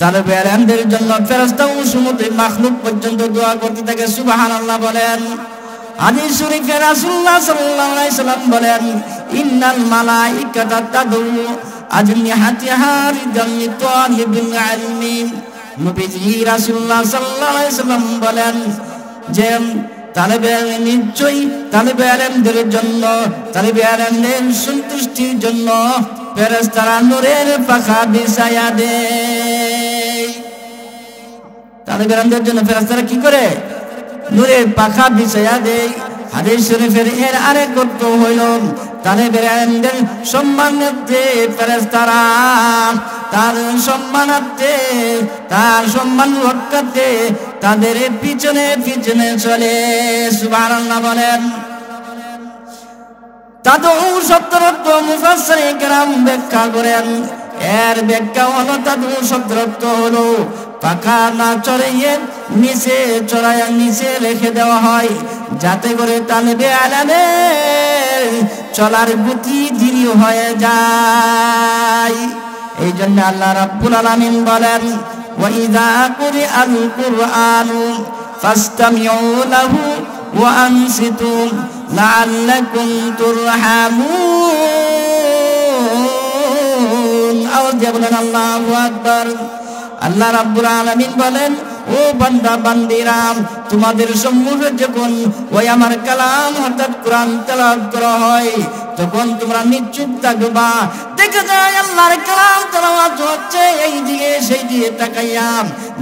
তালেবে ইলমের জন্য ফেরেশতা ও সমুদ্রের মাখলুক পর্যন্ত দোয়া করতে থাকে। সুবহানাল্লাহ বলেন। হাদিস শরীফে রাসূলুল্লাহ সাল্লাল্লাহু আলাইহি সাল্লাম বলেন, ইন্নাল মালাইকাতা তাদউ আজনিহাতিহা রিদান লিতালিবিল ইলমি। নবীজি রাসূলুল্লাহ সাল্লাল্লাহু আলাইহি সাল্লাম বলেন যে তালেবে ইলম নিশ্চয়ই তালেবে ইলমদের জন্য, তালেবে ইলমের সন্তুষ্টির জন্য ফেরেশতারা নূরের পাখা বিছায়া দেয়। তালেবে ইলমদের জন্য ফেরেশতারা কি করে? নূরের পাখা বিছায়া দেয়। হাদিস শরীফের এর আরেক অর্থ হইল তালেবে ইলমদের সম্মানার্থে ফেরেশতারা তার সম্মানার্থে, তার সম্মান রক্ষার্থে তাদের পিছনে পিছনে চলে। সুবহানাল্লাহ বলেন। তাদউ শব্দের অর্থ মুফাসসিরিন কেরাম ব্যাখ্যা করেন। এর ব্যাখ্যা হলো তাদউ শব্দের অর্থ হলো পাখা না চড়িয়ে নিচে চড়াইয়া নিচে রেখে দেওয়া হয়, যাতে করে তালেবে ইলমের চলার গতি ধীর হয়ে যায়। এই জন্য আল্লাহ রাব্বুল আলামিন বলেন, ওয়া ইযা কুরিআল কুরআনু ফাসতামিউ লাহু ওয়া আনসিতু লাআল্লাকুম তুরহামুন। আওয়াজ দিয়ে বলেন আল্লাহু আকবার। আল্লাহ রাব্বুল আলামিন বলেন, ও বান্দা বান্দিরা, তোমাদের সম্মুখে যখন ওই আমার কালাম অর্থাৎ কোরআন তেলাওয়াত করা হয় তখন তোমরা নিশ্চুপ থাকবা। দেখা যায় আল্লাহর কালাম তেলাওয়াত হচ্ছে, এই দিকে সেই দিকে তাকাইয়া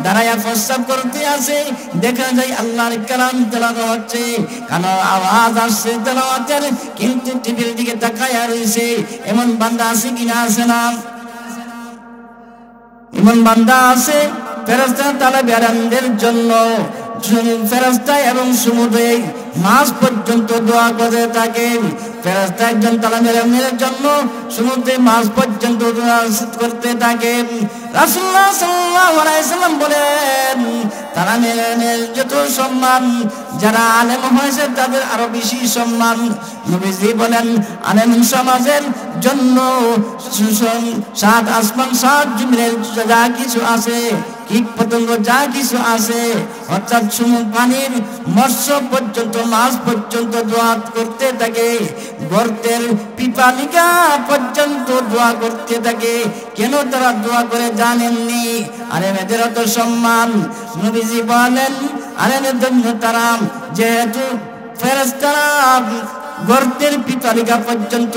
দাঁড়াইয়া প্রস্তাব করতে আছে, দেখা যায় আল্লাহর কালাম তেলাওয়াত হচ্ছে, কারণ আওয়াজ আসছে তেলাওয়াতের, কিন্তু টিভির দিকে তাকাইয়া রয়েছে। এমন বান্দা আছে কিনা? আছে না? এমন বান্দা আছে। ফেরেশতা তালেবে ইলমদের জন্য ফেরেশতা এবং সমুদ্রে মাঝ পর্যন্ত দোয়া করে থাকে। ফেরেশতা একজন তালেবে ইলমের জন্য সমুদ্রে মাঝ পর্যন্ত দোয়া করতে থাকে। রাসূলুল্লাহ সাল্লাল্লাহু আলাইহি সাল্লাম বলেন, তালেবে ইলমের যত সম্মান, যারা আলেম হয়েছে তাদের আরো বেশি সম্মান। নবীজি বলেন, আলেম সমাজের জন্য সাত আসমান সাত জমিনের যা কিছু আছে, কীট পতঙ্গ যা কিছু আছে, অর্থাৎ পানির মৎস্য পর্যন্ত মাছ পর্যন্ত দোয়া করতে থাকে, গর্তের পিপালিকা পর্যন্ত দোয়া করতে থাকে। কেন তারা দোয়া করে জানেননি? আলেমেদের অত সম্মান। নবীজি বলেন, আলেমের জন্য তারা যেহেতু ফেরেশতারা গর্তের পিপালিকা পর্যন্ত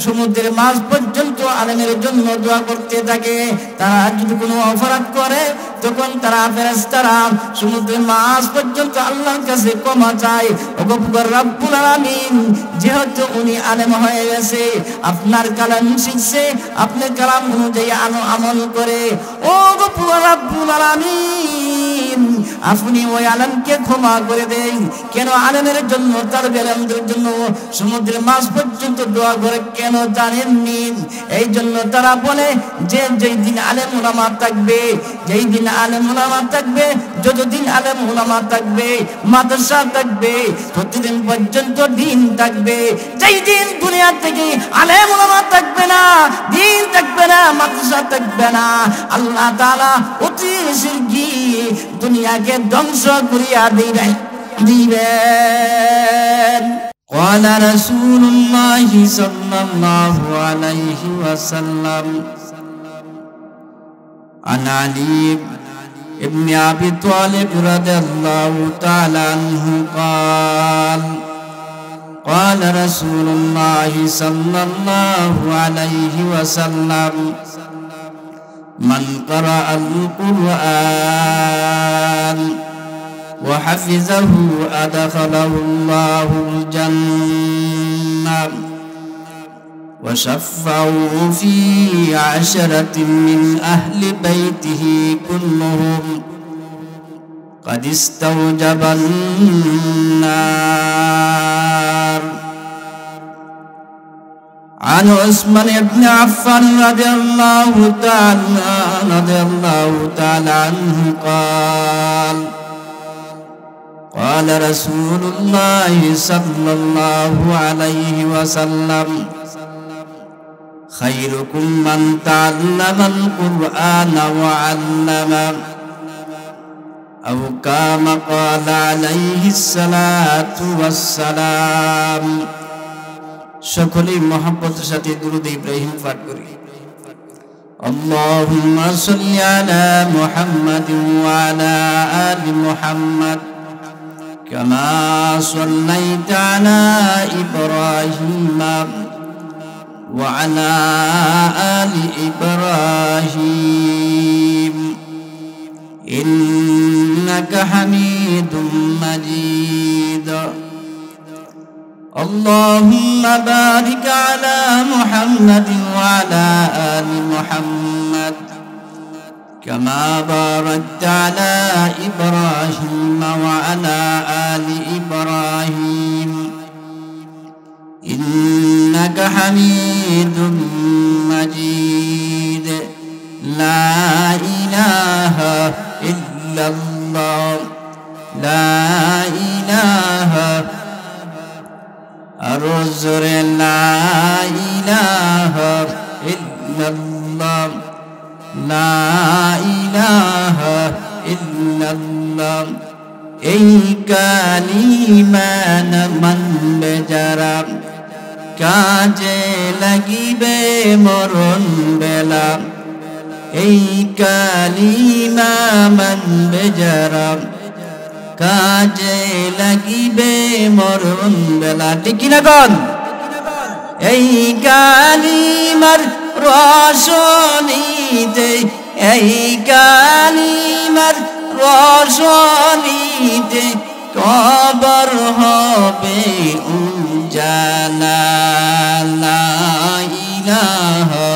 সমুদ্রের মাছ পর্যন্ত আলেমের জন্য দোয়া করতে থাকে। তারা যদি কোনো অপরাধ করে তখন তারা ফেরেশতারা সমুদ্রের মাছ পর্যন্ত আল্লাহর কাছে ক্ষমা চায়। ওগো রব্বুল আলামিন, যেহেতু উনি আলেম হয়ে গেছে, আপনার কালাম শিখছে, আপনার কালাম অনুযায়ী আমল করে, ও রব্বুল আলামিন, আপনি ওই আলেমকে ক্ষমা করে দেন। কেন? আলেমের জন্য, তালেবে ইলমের জন্য সমুদ্রের মাছ পর্যন্ত দোয়া করে। কেন জানেননি? এই জন্য তারা বলে যে যেই দিন আলেম উলামা থাকবে, যেই দিন আলেম উলামা থাকবে, যতদিন আলেম উলামা থাকবে, মাদ্রাসা থাকবে, ততদিন পর্যন্ত দিন থাকবে। যেই দিন দুনিয়া থেকে আলেম উলামা থাকবে না, দিন থাকবে না, মাদ্রাসা থাকবে না, আল্লাহ তাআলা অতি শিগগির দুনিয়াকে ধ্বংস করিয়া দিবেন। قال رسول الله صلى الله عليه وسلم عن علي بن أبي طالب رضي الله تعالى عنه قال قال رسول الله صلى الله عليه وسلم من قرأ القرآن وحفظه أدخله الله الجنة وشفعه في 10 من أهل بيته كلهم قد استوجب النار. عن عثمان بن عفان رضي الله تعالى عنه قال قال رسول الله صلى الله عليه وسلم خيركم من تعلم القرآن وعلمه أو كما قال عليه الصلاة والسلام সকলে মহব্বতের সাথে দুরূদ ইব্রাহিম পাঠ করি اللهم صل على محمد وعلى آل محمد كما صليت على إبراهيم وعلى آل إبراهيم إنك حميد مجيد اللهم بارك على محمد وعلى آل محمد كما باركت على إبراهيم وعلى آل إبراهيم إنك حميد مجيد لا إله إلا الله لا إله أرزر لا إله إلا الله لا إله إلا الله এই কালিমান মানবে যারা কাজে লাগিবে মরণ বেলা এই কালিমা মানবে যারা কাজে লাগিবে মরণ বেলা ঠিক না কোন এই কালিমার রোশনীতে এই কালিমার রোশনীতে কবর হবে উজালা লা ইলাহা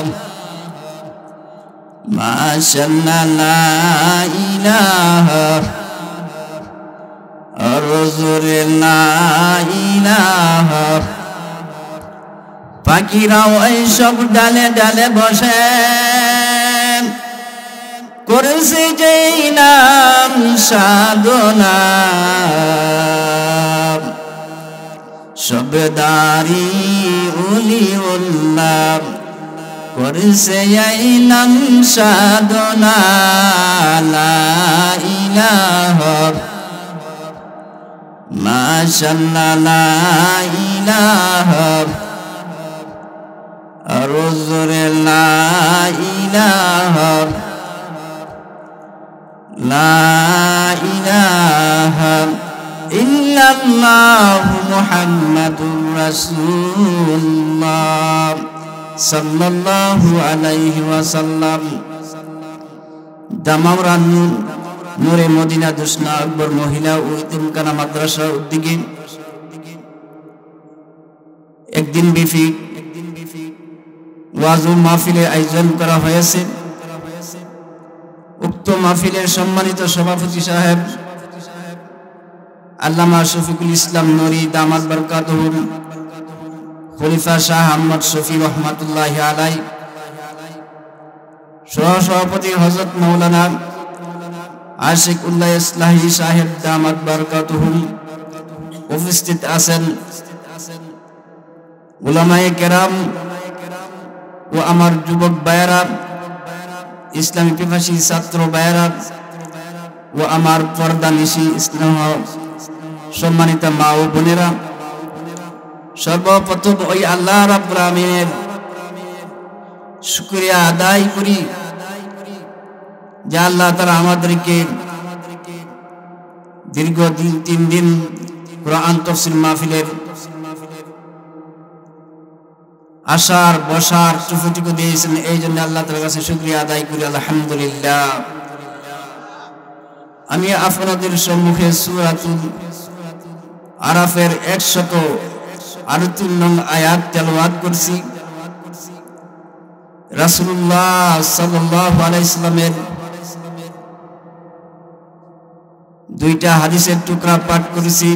মাশাআল্লাহ লা ইলাহা আরজুর লা ইলাহা পাখিরাও এইসব ডালে ডালে বসে করেছে যেই নাম সাধনা সবেদারি উলি উল্লাহ করেছে এই নাম সাধনা লা ইলাহা মাশাআল্লাহ লা ইলাহা আরজুর লা ইলাহা লা ইলাহা ইল্লাল্লাহু মুহাম্মাদুর রাসূলুল্লাহ সাল্লাল্লাহু আলাইহি ওয়াসাল্লাম দামাওরান নূরে মদিনা দুসনা আকবর মহিলা ও ইতিমখানা মাদ্রাসা উদ্যোগে একদিন ব্যাপী ওয়াজ ও মাহফিলের আয়োজন করা হয়েছে উক্ত মাহফিলের সম্মানিত সভাপতি সাহেব আল্লামা শফিকুল ইসলাম নুরি দামাত বরকাতুহু খলিফা শাহ আহমদ শফি রহমাতুল্লাহি আলাইহি সহ-সভাপতি হযরত মাওলানা আশিক উল্লাহ ইসলাহি সাহেব দামাত বরকাতুহু উপস্থিত আছেন উলামায়ে কেরাম ও আমার যুবক ভাইয়েরা ইসলামী পিপাসী ছাত্র ভাইয়েরা ও আমার পর্দানিশী স্নেহ সম্মানিত মা ও বোনেরা সর্বপ্রথম ওই আল্লাহ রাব্বুল আমিনের শুকরিয়া আদায় করি যে আল্লাহ তাআলা আমাদেরকে দীর্ঘ 3 দিন কোরআন তাফসীর মাহফিলের আসার বসার সুযোগ দিয়েছেন এই জন্য আল্লাহ তাআলার কাছে শুকরিয়া আদায় করি আলহামদুলিল্লাহ আমি আপনাদের সম্মুখে সূরাতুল আরাফের 138 নং আয়াত তেলাওয়াত করছি রাসূলুল্লাহ সাল্লাল্লাহু আলাইহি সাল্লামের দুইটা হাদিসের টুকরা পাঠ করেছি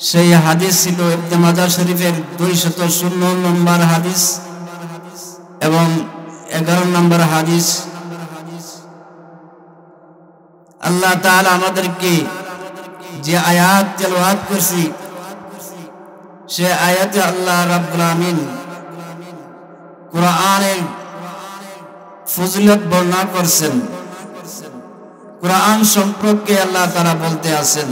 সেই হাদিস ছিল ইবনে মাজাহ শরীফের 216 নম্বর হাদিস এবং 11 নম্বর হাদিস আল্লাহ তাআলা আমাদেরকে যে আয়াত তেলাওয়াত করছি সে আয়াতে আল্লাহ রাব্বুল আমিন কোরআনের ফজিলত বর্ণনা করছেন। কোরআন সম্পর্কে আল্লাহ তাআলা বলতে আছেন,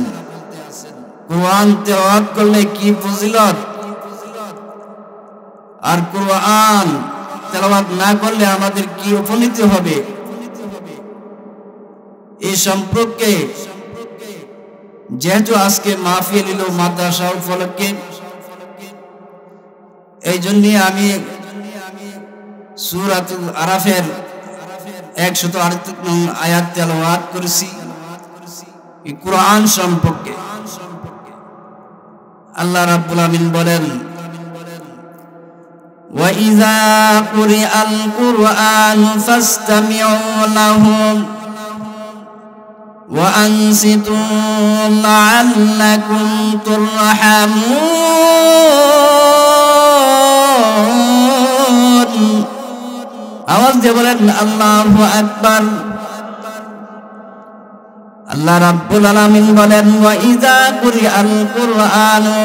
কোরআন তেলাওয়াত করলে কি ফজিলত, আর কোরআন তেলাওয়াত না করলে আমাদের কি উপনীতি হবে, এই সম্পর্কে যেহেতু আজকে মাহফিল হলো মাদ্রাসা উপলক্ষে, এই জন্য আমি সূরাতুল আরাফের 138 নং আয়াত তেলাওয়াত করেছি এই কোরআন সম্পর্কে। আল্লাহ রাব্বুল আমিন বলেন, ওয়া ইযা কুরিআল কুরআনু ফাসতামিউ লাহু ওয়া আনসিতু লাআল্লাকুম তুরহামুন। আওয়াজ দিয়ে বলেন আল্লাহু আকবার। আল্লাহ রাব্বুল আলামিন বলেন, ওয়া ইযা কুরিআল কুরআনু,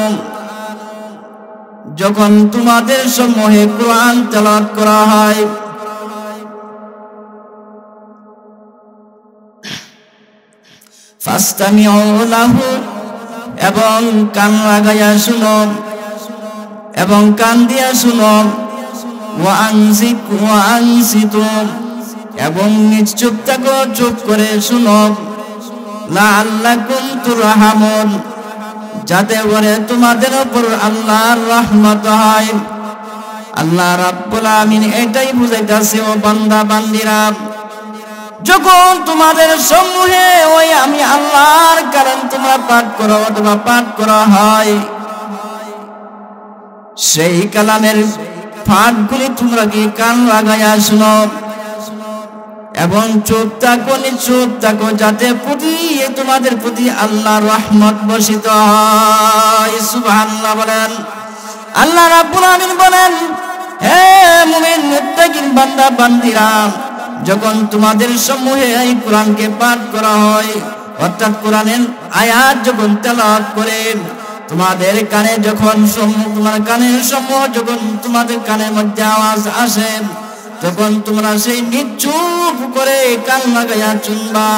যখন তোমাদের সমূহে কোরআন তেলাওয়াত করা হয়, ফাসতামিউ লাহু, এবং কান লাগাইয়া শুনো এবং কান দিয়া শুনো, ওয়া আনসিতু, এবং নিশ্চুপ থাকো, চুপ করে শুনো, লাআল্লাকুম তুরহামুন, যাতে করে তোমাদের উপর আল্লাহর রহমত হয়। আল্লাহ রাব্বুল আমিন এটাই বুঝাইতাছে, ও বান্দা বান্দিরা, যখন তোমাদের সমূহে ওই আমি আল্লাহর কালাম তোমরা পাঠ করো অথবা পাঠ করা হয়, সেই কালামের পাঠগুলি তোমরা কি কান লাগাইয়া শুনো এবং চুপ থাকো, নিশ্চুপ থাকো, যাতে তোমাদের প্রতি আল্লাহর রহমত বর্ষিত হয়। সুবহানাল্লাহ বলেন। আল্লাহ রাব্বুল আমিন বলেন, হে মুমিন মুত্তাকিন বান্দা বান্দিরা, যখন তোমাদের সমূহে এই কোরআনকে পাঠ করা হয়, অর্থাৎ কোরআনের আয়াত যখন তেলাওয়াত করে তোমাদের কানে যখন তোমার কানের সমূহ যখন তোমাদের কানের মধ্যে আওয়াজ আসে, তখন তোমরা সেই নিচুপ করে কান লাগাইয়া শুনবা,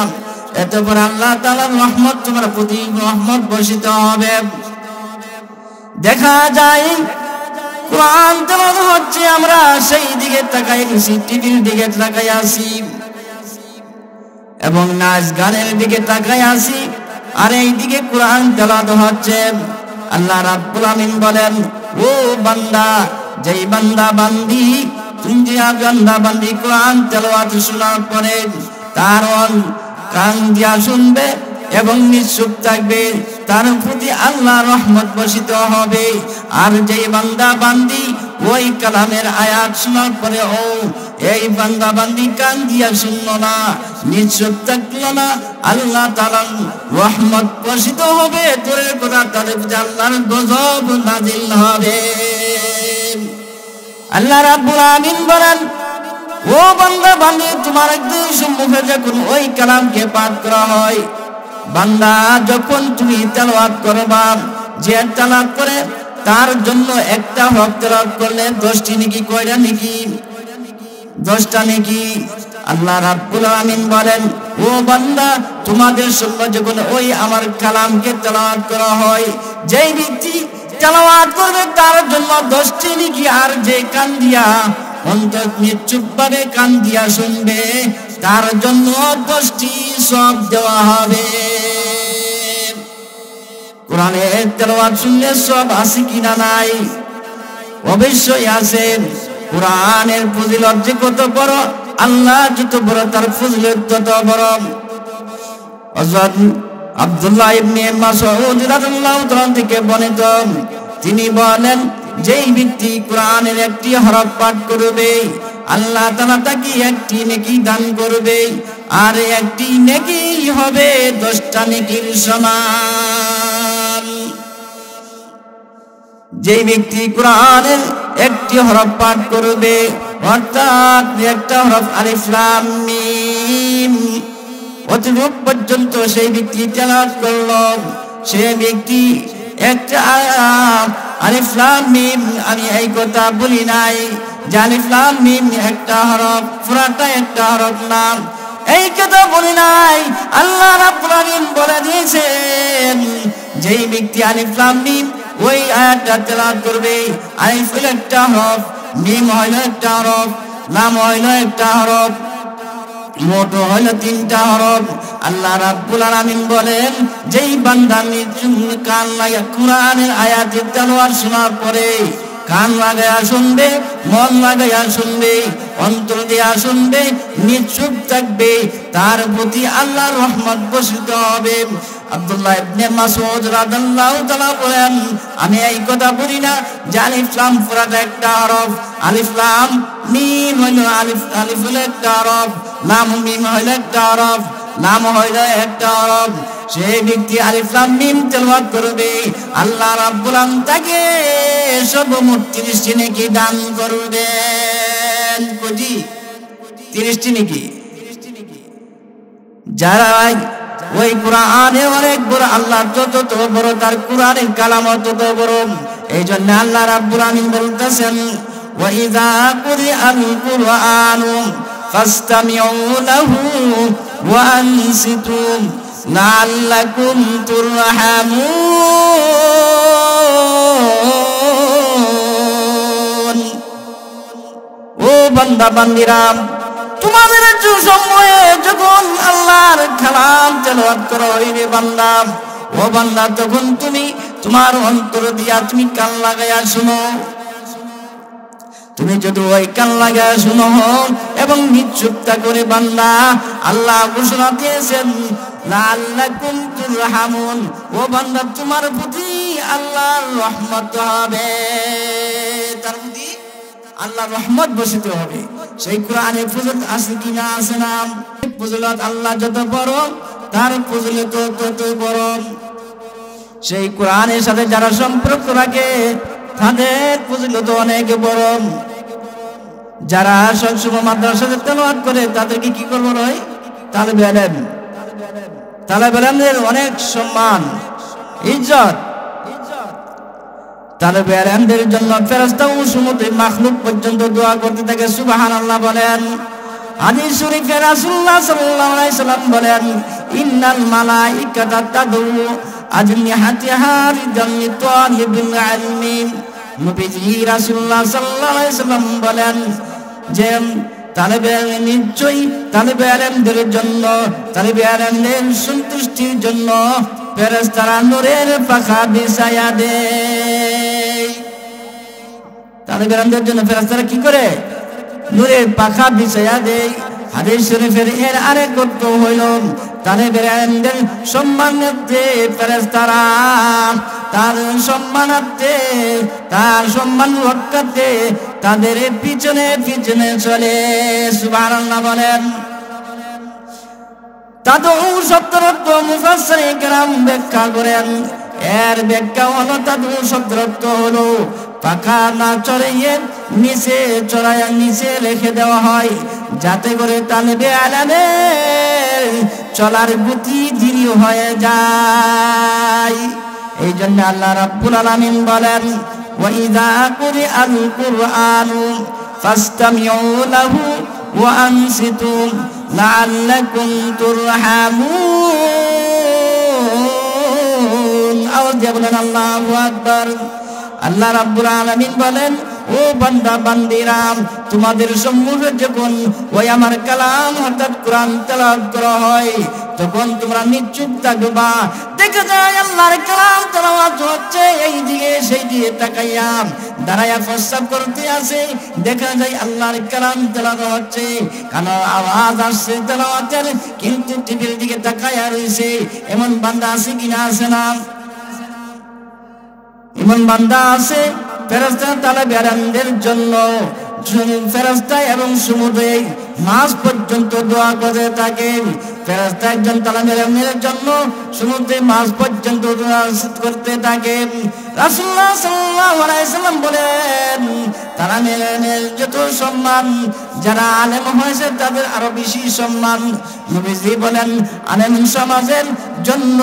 এতপর আল্লাহ তাআলার রহমত তোমার প্রতি রহমত বর্ষিত হবে। দেখা যায় কোরআন তেলাওয়াত হচ্ছে, আমরা সেই দিকে তাকাই আছি, টিভির দিকে তাকাই আছি এবং নাচ গানের দিকে তাকাই আছি, আর এই দিকে কোরআন তেলাওয়াত হচ্ছে। আল্লাহ রাব্বুল আমিন বলেন, ও বান্দা, যেই বান্দা বান্দি বান্দি কোরআন তেলাওয়াত শোনার পরে তার কান দিয়া শুনবে এবং নিশ্চুপ থাকবে, তার প্রতি আল্লাহ রহমত বর্ষিত হবে। আর যেই বান্দা বান্দি ওই কালামের আয়াত শোনার পরে এই বান্দা বান্দি কান দিয়া শুনলো না, নিশ্চুপ থাকলো না, আল্লাহ তাআলার রহমত বর্ষিত হবে, তোরের কথা তাদের প্রতি আল্লাহর গজব নাযিল হবে। আল্লাহ রাব্বুল আমিন বলেন, ও বান্দা বান্দি, তোমার একদিন সম্মুখে যখন ওই কালামকে পাঠ করা হয়, বান্দা যখন তুমি তেলাওয়াত করবা, যে তেলাওয়াত করে তার জন্য একটা হরফ তেলাওয়াত করলে 10টি নেকি, কয়টা নেকি? 10টা নেকি। আল্লাহ রাব্বুল আমিন বলেন, ও বান্দা, তোমাদের সামনে যখন ওই আমার কালামকে তেলাওয়াত করা হয়, যেই ব্যক্তি তেলাওয়াত করবে তার জন্য 10টি নেকি, আর যে কান দিয়া অন্তর নিশ্চুপভাবে কান দিয়া শুনবে তার জন্য 10টি সওয়াব দেওয়া হবে। কোরআনের তেলাওয়াত শুনলে সওয়াব আছে কিনা নাই? অবশ্যই আছে। কোরআনের ফজিলত যে কত বড়, আল্লাহ যত বড় তার ফজিলত তত বড়। হযরত আব্দুল্লাহ ইবনে মাসউদ রাদিয়াল্লাহু তাআলা থেকে বর্ণিত, তিনি বলেন, যেই ব্যক্তি কোরআনের একটি হরফ পাঠ করবে, আল্লাহ তাআলা তাকে একটি নেকি দান করবে, আর একটি নেকি হবে 10টা নেকির সমান। যেই ব্যক্তি কোরআনের একটি হরফ পাঠ করবে, অর্থাৎ একটা হরফ আলিফ লাম মিম, অতটুক পর্যন্ত সেই ব্যক্তি তেলাওয়াত করলো, সেই ব্যক্তি একটা আলিফ লাম মিম, আমি এই কথা বলি নাই, যে আলিফ লাম মিম একটা হরফ, পুরাটা একটা হরফ না। এই কথা বলি নাই, আল্লাহ রাব্বুল আলামিন বলে দিয়েছেন যেই ব্যক্তি আলিফ লাম মিম ওই আয়াতটা তেলাওয়াত করবে, আলিফ হলো একটা হরফ, মিম হলো একটা হরফ, লাম হলো একটা হরফ, মোট হলো তিনটা হরফ। আল্লাহ রাব্বুল আলামিন বলেন যেই বান্দা কান লাগা কোরআনের আয়াতের তেলাওয়াত শোনার পরে কান লাগায়া শুনবে, মন লাগায়া শুনবে, অন্তর দিয়া শুনবে, নিশ্চুপ থাকবে, তার প্রতি আল্লাহর রহমত বর্ষিত হবে। আব্দুল্লাহ ইবনে মাসউদ রাদিয়াল্লাহু তাআলা বলেন আমি এই কথা বলি না যে আলিফ লাম পুরাটা একটা হরফ, আলিফ লাম মিম হলো আলিফ হলো একটা হরফ, লাম মিম হলো একটা হরফ, লাম হলো একটা হরফ। সেই ব্যক্তি আলিফ লাম মিম তেলাওয়াত করবে, আল্লাহ রাব্বুল আলামিন তাকে সর্বমোট 30টি নেকি দান করবেন। কয়টি? 30টি নেকি। যারা ওই কোরআনে অনেক বড়, আল্লাহ যত বড় তার কোরআনের কালাম তত বড়। এই জন্য আল্লাহ রাব্বুল আলামিন বলতেছেন ওয়া ইযা কুরিআল কুরআনু ফাসতামিউ লাহু ওয়া আনসিতু লাআল্লাকুম তুরহামুন। ও বান্দা বান্দিরা, তোমাদের সময়ে যখন আল্লাহর কালাম তেলাওয়াত করা হইবে বান্দা, ও বান্দা তখন তুমি তোমার অন্তর দিয়া তুমি কান লাগায়া শুনো। তুমি যদি ওই কান লাগায়া শুনো এবং নিশ্চুপতা করে বান্দা, আল্লাহ ঘোষণা দিয়েছেন লাআল্লাকুম তুরহামুন, ও বান্দা তোমার প্রতি আল্লাহর রহমত হবে, তার প্রতি আল্লাহর রহমত বর্ষিত হবে। সেই কোরআনে ফজিলত আছে কিনা? আছে না? ফজিলত আল্লাহ যত বড় তার ফজিলত তত বড়। সেই কোরআনের সাথে যারা সম্পর্ক রাখে তাদের ফজিলত অনেক বড়। যারা সবসময় মাদ্রাসাতে তেলাওয়াত করে তাদেরকে কি করবো হয়? তালেবে ইলম, তালেবে ইলমের অনেক সম্মান ইজ্জত। তালেবে ইলমদের জন্য ফেরেশতা ও সমস্ত মাখলুক পর্যন্ত দোয়া করতে থাকে সুবহানাল্লাহ বলেন। হাদিস শরীফে রাসূলুল্লাহ সাল্লাল্লাহু আলাইহি সাল্লাম বলেন ইন্নাল মালাইকাতা তাদউ আজনিহাতিহা রিদাল লিতালিবিল ইলমি। নবীজি রাসূলুল্লাহ সাল্লাল্লাহু আলাইহি সাল্লাম বলেন যে তালেবে ইলম নিশ্চয়ই তালেবে ইলমদের জন্য, তালেবে ইলমদের সন্তুষ্টির জন্য ফেরেশতারা নূরের পাখা বিছায়া দেয়। তালেবে ইলমদের জন্য ফেরেশতারা কি করে? নূরের পাখা বিছায়া দেয়। হাদিস শরীফের এর আরেক অর্থ হইল তালেবে ইলমদের সম্মানার্থে ফেরেশতারা তার সম্মানার্থে, তার সম্মান রক্ষার্থে তাদের পিছনে পিছনে চলে। সুবহানাল্লাহ বলেন। তাদউ শব্দের অর্থ মুফাসসিরিন কেরাম ব্যাখ্যা করেন। এর ব্যাখ্যা হলো তাদউ শব্দের অর্থ হলো পাখা না চড়িয়ে নিচে চড়াইয়া নিচে রেখে দেওয়া হয়, যাতে করে তালেবে ইলমের চলার গতি ধীর হয়ে যায়। এই জন্য আল্লাহ রাব্বুল আলামিন বলেন ওয়া ইযা কুরিআল কুরআনু ফাসতামিউ লাহু ওয়া আনসিতু লাআল্লাকুম তুরহামুন। আওয়াজ দিয়ে বলেন আল্লাহু আকবার। আল্লাহ রাব্বুল আলামিন বলেন ও বান্দা বান্দিরা, তোমাদের সম্মুখে যখন ওই আমার কালাম অর্থাৎ কোরআন তেলাওয়াত করা হয় তখন তোমরা নিশ্চুপ থাকবা। দেখা যায় আল্লাহর কালাম তেলাওয়াত হচ্ছে, এই দিকে সেই দিকে তাকাইয়া দাঁড়াইয়া প্রস্তাব করতে আছে, দেখা যায় আল্লাহর কালাম তেলাওয়াত হচ্ছে, কারণ আওয়াজ আসছে তেলাওয়াতের, কিন্তু টিভির দিকে তাকাইয়া রয়েছে। এমন বান্দা আছে কিনা? আছে না? এমন বান্দা আছে। ফেরেশতা তালেবে ইলমদের জন্য ফেরেশতা এবং সমুদ্রে মাছ পর্যন্ত দোয়া করে থাকে। ফেরেশতা একজন তালেবে ইলমের জন্য সমুদ্রে মাছ পর্যন্ত দোয়া করতে থাকে। রাসূলুল্লাহ সাল্লাল্লাহু আলাইহি সাল্লাম বলেন তালেবে ইলমের যত সম্মান, যারা আলেম হয়েছে তাদের আরো বেশি সম্মান। নবীজি বলেন আলেম সমাজের জন্য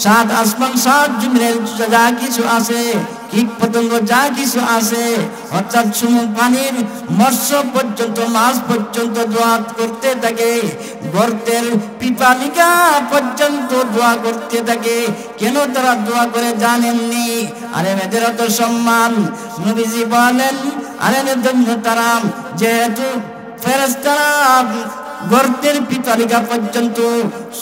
7 আসমান 7 জমিনের যা কিছু আছে কীট পতঙ্গ যা কিছু আছে, অর্থাৎ পানির মৎস্য পর্যন্ত, মাছ পর্যন্ত দোয়া করতে থাকে, গর্তের পিপালিকা পর্যন্ত দোয়া করতে থাকে। কেন তারা দোয়া করে জানেননি? আলেমেদের এত সম্মান। নবীজি বলেন আলেমের জন্য তারা, যেহেতু ফেরেশতারা গর্তের পিপালিকা পর্যন্ত,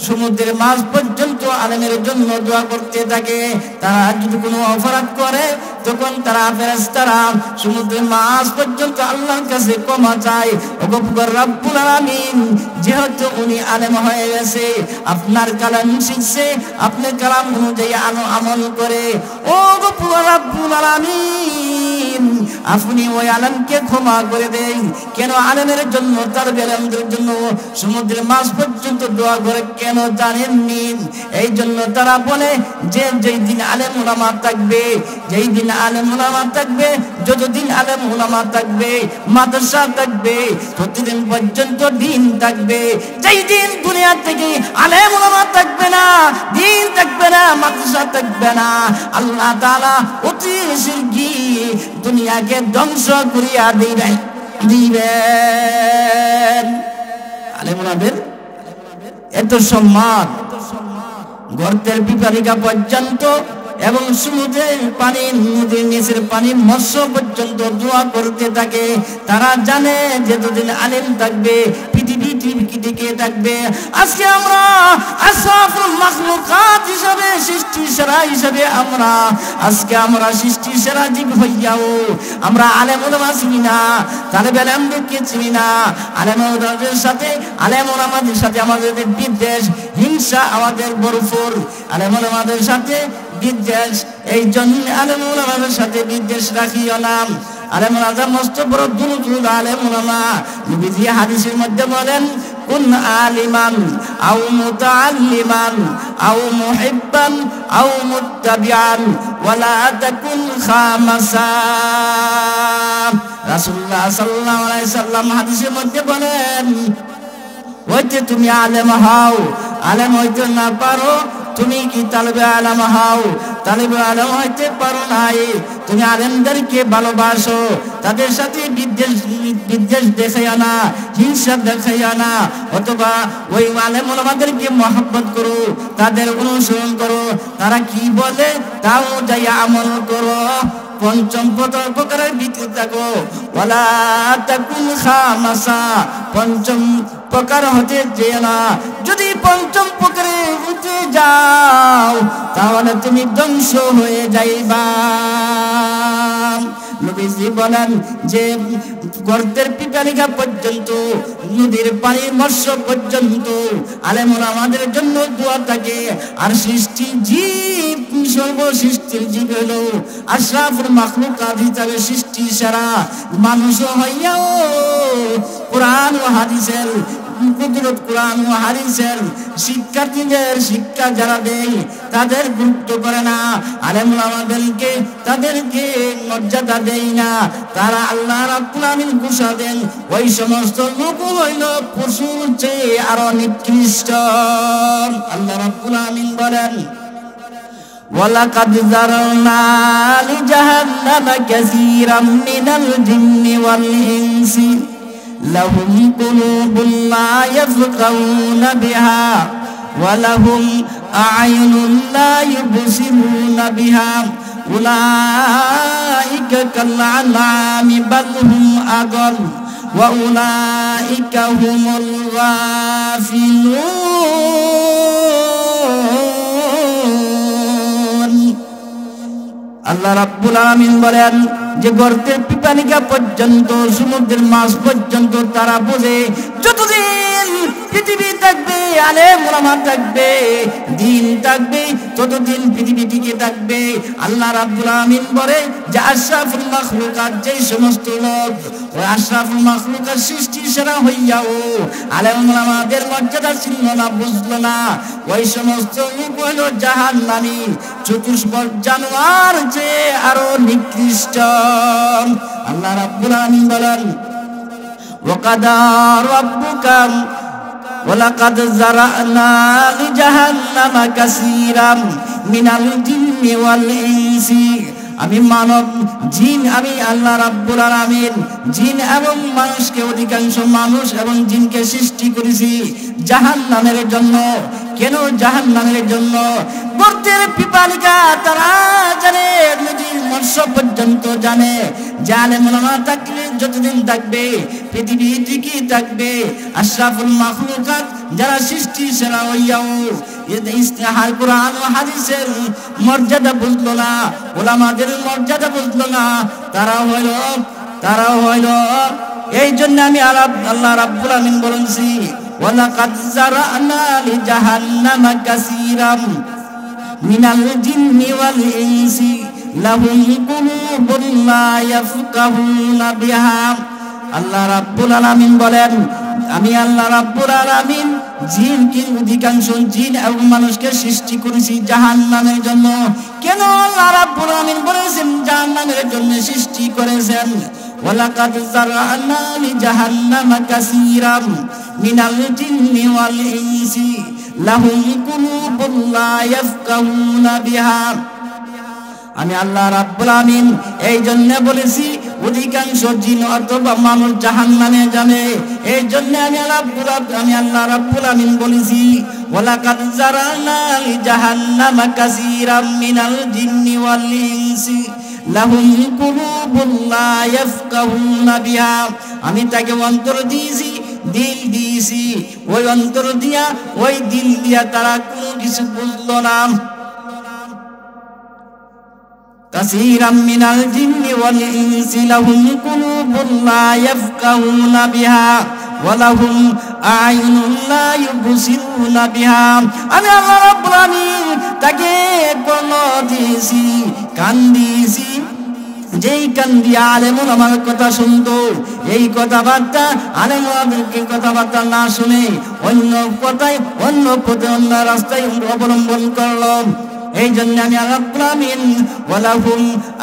সমুদ্রের মাছ পর্যন্ত আলেমের জন্য দোয়া করতে থাকে। তারা যদি কোনো অপরাধ করে তখন তারা ফেরেশতারা সমুদ্রের মাছ পর্যন্ত আল্লাহর কাছে ক্ষমা চায়। ওগো রব্বুল আলামিন, যেহেতু উনি আলেম হয়ে গেছে, আপনার কালাম শিখছে, আপনার কালাম অনুযায়ী আমল করে, ওগো রব্বুল আলামিন, আপনি ওই আলেমকে ক্ষমা করে দেন। কেন আলেমের জন্য, তার আলেমদের জন্য সমুদ্রের মাছ পর্যন্ত দোয়া করে কেন জানেননি? এই জন্য তারা বলে যে যেই দিন আলেম উলামা থাকবে, যেই দিন আলেম উলামা থাকবে, যতদিন আলেম উলামা থাকবে, মাদ্রাসা থাকবে, ততদিন পর্যন্ত দিন থাকবে। যেই দিন দুনিয়া থেকে আলেম উলামা থাকবে না, দিন থাকবে না, মাদ্রাসা থাকবে না, আল্লাহ তাআলা অতি শিগগির দুনিয়াকে ধ্বংস করিয়া দিবেন। আলেম উলামাদের এত সম্মান, গর্তের পিপালিকা পর্যন্ত এবং সমুদ্রের পানি, নদীর নিচের পানি, মৎস্য পর্যন্ত দোয়া করতে থাকে। তারা জানে যতদিন আলেম থাকবে পৃথিবী টিকে থাকবে। আজকে আমরা আশরাফুল মাখলুকাত হিসাবে, সৃষ্টি সেরা হিসাবে আজকে আমরা সৃষ্টি সেরা জীব হইয়াও আমরা আলেম উলামা চিনি না, তালেবে আলেমদেরকে চিনি না। আলেম উলামাদের সাথে, আলেম উলামাদের সাথে আমাদের বিদ্বেষ, হিংসা আমাদের ভরপুর। আলেম উলামাদের সাথে বিদ্বেষ, এই জন্য আলেম উলামাদের সাথে বিদ্বেষ রাখিও না। আলেম উলামা মস্ত বড় দুলুল আলেম উলামা। নবীজি হাদিসের মধ্যে বলেন, কুন আলিমান আও মুতাআল্লিমান আও মুহিব্বান আও মুত্তাবিআন ওয়ালা তাকুন খামাসা। রাসূলুল্লাহ সাল্লাল্লাহু আলাইহি সাল্লাম হাদিসের মধ্যে বলেন, হইতে তুমি আলেম হও, আলেম হইতে না পারো তুমি কি তালেবে আলেম হও, তালেবে আলেম হইতে পারো নাই, তুমি আলেমদেরকে ভালোবাসো, তাদের সাথে বিদ্বেষ দেখাইয়া না, হিংসা দেখাইয়া না, অথবা ওই আলেম ওলামাদেরকে মহব্বত করো, তাদের অনুসরণ করো, তারা কি বলে তা অনুযায়ী আমল করো। পঞ্চম প্রকারের ভিত্তি থাকো, ওয়ালা তাকুন খামাসা, পঞ্চম প্রকার হতে যেও না। যদি পঞ্চম প্রকারে হতে যাও তাহলে তুমি ধ্বংস হয়ে যাইবা। নবীজি বলেন যে গর্তের পিপালিকা পর্যন্ত, নদীর পানির মৎস্য পর্যন্ত আলেম ওলামাদের জন্য দোয়া থাকে। আর সৃষ্টি জীব, সর্বসৃষ্টির জীব হলো আশরাফুল মাখলুকাত হিসাবে সৃষ্টি সেরা মানুষ হইয়াও কোরআন ও হাদিসের কুদরত, কোরআন ও হাদিসের শিক্ষার্থীদের শিক্ষা যারা দেয় তাদের গুরুত্ব করে না, আলেম ওলামাদেরকে তাদেরকে মর্যাদা দেয় না। তারা আল্লাহ রাব্বুল আলামিন ঘোষণা দেন, ওই সমস্ত লোক হইল পশুর চেয়ে আরো নিকৃষ্ট। আল্লাহ রাব্বুল আলামিন বলেন, ওয়ালাকাদ যারানা লিজাহান্নামা কাসীরাম মিনাল জিন্নি ওয়াল ইনসি লাহুম কুলুবুন লা ইয়াফকাহুনা বিহা ওয়া লাহুম আ'য়ুনুন লা ইউবসিরুনা বিহা উলাইকা কাল আনআমি বাল হুম আদাল ওয়া উলাইকা হুমুল গাফিলুন। আল্লাহ রাব্বুল আলামিন বলেন যে গর্তের পিপালিকা পর্যন্ত, সমুদ্রের মাছ পর্যন্ত তারা বোঝে যতদিন পৃথিবী থাকবে, আলেম ওলামা থাকবে, দিন থাকবে, ততদিন পৃথিবী টিকে থাকবে। আল্লাহ রাব্বুল আলামিন বলে যে আশরাফুল মাখলুকাত, যেই সমস্ত লোক ওই আশরাফুল মাখলুকাত সৃষ্টি সেরা হইয়াও আলেম ওলামাদের মর্যাদা ছিল না, বুঝলো না, ওই সমস্ত লোক হইল জাহান্নামী, চতুষ্পদ জানোয়ার যে আরো নিকৃষ্ট। আল্লাহ রাব্বুল আলামিন বলেন, ওয়াকাদা রাব্বুকা ওয়ালাকাদ যারানা লিজাহান্নামা কাসীরাম মিনাল জিন্নি ওয়াল ইনসি আমি মানব জিন আমি আল্লাহ রাব্বুল আলামিন জিন এবং মানুষকে অধিকাংশ মানুষ এবং জিনকে সৃষ্টি করেছি জাহান্নামের জন্য। কেন জাহান্নামের জন্য? গর্তের পিপালিকা তারা জানে, নদীর মৎস্য পর্যন্ত জানে। জানে মনোমা থাকলে যতদিন থাকবে পৃথিবী ঠিকই থাকবে। আশরাফুল মাখলুকাত যারা সৃষ্টি সেরা হইয়াও ইস্তেহার কোরআন ও হাদিসের মর্যাদা বুঝলো না, ওলামাদের মর্যাদা বুঝলো না, তারা হইল এই জন্য আমি আল্লাহ রাব্বুল আলামিন বলেছি ওয়ালাকাদ যারানা লিজাহান্নামা কাসীরাম মিনাল জিন্নি ওয়াল ইনসি লাহুম কুলুবুন লা ইয়াফকাহুনা বিহা। আল্লাহ রাব্বুল আলামিন বলেন আমি আল্লাহ রাব্বুল আলামিন জিনকে অধিকাংশ জিন এবং মানুষকে সৃষ্টি করেছি জাহান্নামের জন্য। কেন আল্লাহ রাব্বুল আলামিন বলেছেন জাহান্নামের জন্য সৃষ্টি করেছেন? ওয়ালাকাদ যারানা লিজাহান্নামা কাসীরাম মিনাল জিন্নি ওয়াল ইনসি লাহুম কুলুবুন লা ইয়াফকাহুনা বিহা। আমি আল্লাহ রাব্বুল আলামিন এই জন্য বলেছি অধিকাংশ জিন অথবা মানুষ জাহান্নামে যাবে। এই জন্য আমি আল্লাহ রাব্বুল আলামিন বলেছি ওয়ালাকাদ যারানা লিজাহান্নামা কাসীরাম মিনাল জিন্নি ওয়াল ইনসি লাহুম কুলুবুন লা ইয়াফকাহুনা বিহা। আমি তাকে অন্তর দিয়েছি, দিল দিয়েছি, ওই অন্তর দিয়া ওই দিল দিয়া তারা কোনো কিছু বুঝলো না। কাসীরাম মিনাল জিন্নি ওয়াল ইনসি লাহুম কুলুবুন লা ইয়াফকাহুনা বিহা ওয়া লাহুম আ'য়ুনুন লা ইউবসিরুনা বিহা। আমি আল্লাহ রাব্বুল আলামিন তাকে কর্ণ দিয়েছি, কান দিয়েছি, যেই কান দিয়ে আলেমুল আমার কথা শুনতো, এই কথাবার্তা আলেমুলকে কথাবার্তা না শুনে অন্য কথায় অন্য পথে অন্য রাস্তায় অবলম্বন করলো। এই জন্য আমি রাব্বুল আলামিন ওয়ালাহুম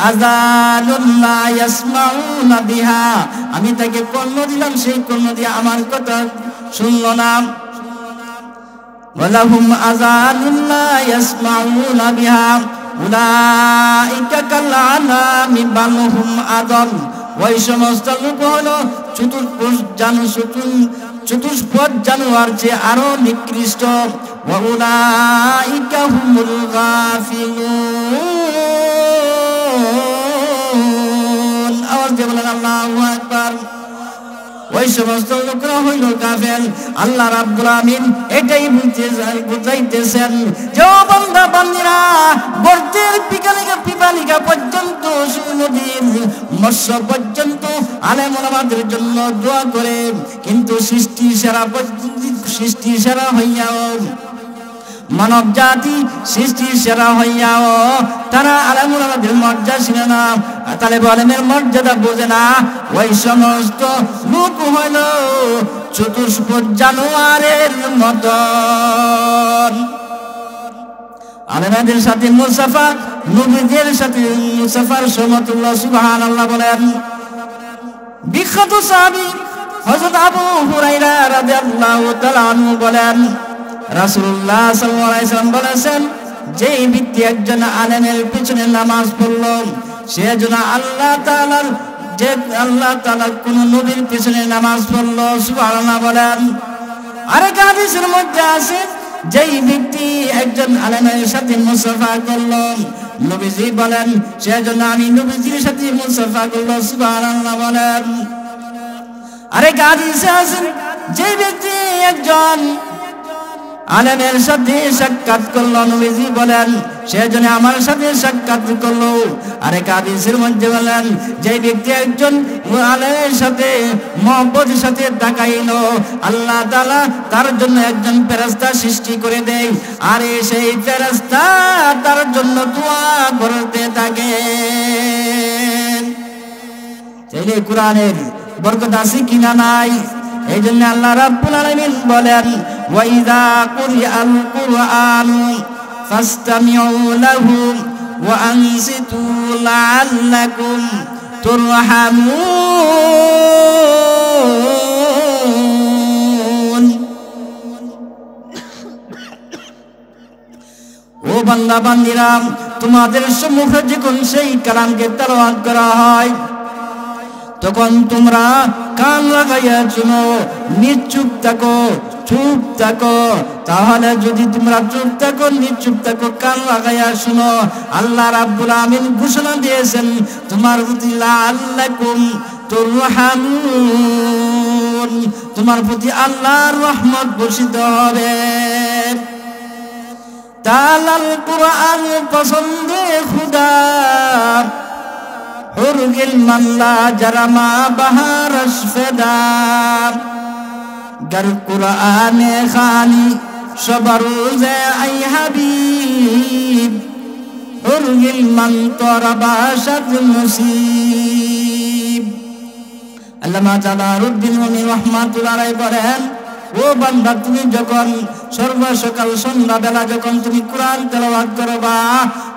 আযানুন লা ইয়াসমাউনা বিহা, আমি তাকে কর্ণ দিলাম, সেই কর্ণ দিয়ে আমার কথা শুনলো না। ওয়ালাহুম আযানুন লা ইয়াসমাউনা বিহা উলাইকা কাল আনামি বাল হুম আদল। ওই সমস্ত লোক হলো চতুষ্পদ জানোয়ার চেয়ে আরো নিকৃষ্ট। ওয়াউলাইকা হুমুল গাফিলুন। আওয়াজ দিয়ে বলেন আল্লাহু আকবার। ওই সমস্ত লোকরা হইল কাফের। আল্লাহ রাব্বুল আলামিন এটাই বুঝাইতেছেন যে ও বান্দা বান্দীরা গর্তের পিপালিকা পর্যন্ত নদীর মৎস্য পর্যন্ত আলেম ওলামাদের জন্য দোয়া করে, কিন্তু সৃষ্টি সেরা হইয়াও মানব জাতি সৃষ্টি সেরা হইয়াও তারা আলেম ওলামাদের মর্যাদা ছিনে না, তালেব আলেমের মর্যাদা বোঝে না। ওই সমস্ত লোক হইল চতুষ্পদ জানোয়ারের মতন। আলেমদের সাথে মুসাফা, নবীদের সাথে মুসাফার সমতুল্য। সুবহানাল্লাহ বলেন। বিখ্যাত সাহাবী হযরত আবু হুরায়রা রাদিয়াল্লাহু তাআলা আনহু বলেন রাসূলুল্লাহ সাল্লাল্লাহু আলাইহি ওয়াসাল্লাম বলেছেন যেই ব্যক্তি একজন আলেমের পিছনে নামাজ পড়ল সে যেন আল্লাহ তাআলা কোন নবীর পিছনে নামাজ পড়ল। সুবহানাল্লাহ বলেন। আরেক হাদিসের মধ্যে আছে যেই ব্যক্তি একজন আলেমের সাথে মুসাফা করল নবীজি বলেন সে যেন আমি নবীজির সাথে মুসাফা করল। সুবহানাল্লাহ বলেন। আরেক হাদিসে আছে যেই ব্যক্তি একজন আলেমের সাথে সাক্ষাৎ করলো নবীজি বলেন সেজন্য আমার সাথে সাক্ষাৎ করলো। আরেক হাদিসের মধ্যে বলেন যে ব্যক্তি একজন আলেমের সাথে মহব্বতের সাথে তাকাইলো আল্লাহ তাআলা তার জন্য একজন ফেরেশতা সৃষ্টি করে দেয়, আর সেই ফেরেশতা তার জন্য দোয়া করতে থাকে। তাহলে কোরআনের বরকত আছে কিনা নাই? এই জন্য আল্লাহ রাব্বুল আলামিন বলেন ওয়া ইযা কুরিআল কুরআনু ফাসতামিউ লাহু ওয়া আনসিতু লাআল্লাকুম তুরহামুন। ও বান্দা বান্দীরা তোমাদের সম্মুখে যখন সেই কালামকে তেলাওয়াত করা হয় তখন তোমরা কান লাগাইয়া শুনো, নিশ্চুপ থাকো, চুপ থাকো। তাহলে যদি তোমরা চুপ থাকো, নিশ্চুপ থাকো, কান লাগাইয়া শুনো, আল্লাহ রাব্বুল আমিন ঘোষণা দিয়েছেন তোমার প্রতি লাআল্লাকুম তুরহামুন, তোমার প্রতি আল্লাহর রহমত বর্ষিত হবে। তালাল কুরআন পছন্দে খুদা হুরগিল মাল্লা জারামা বাহার ফেদা, गर कुरान खानी शबरुज़े आई हबीब हुरगिल मन तोरा बाशद मुसीब। আল্লামা জালালউদ্দিন রুমি রাহমাতুল্লাহ আলাইহি বলেন, ও বান্দা তুমি যখন সর্ব সকাল সন্ধ্যা বেলা যখন তুমি কোরআন তেলাওয়াত করবা,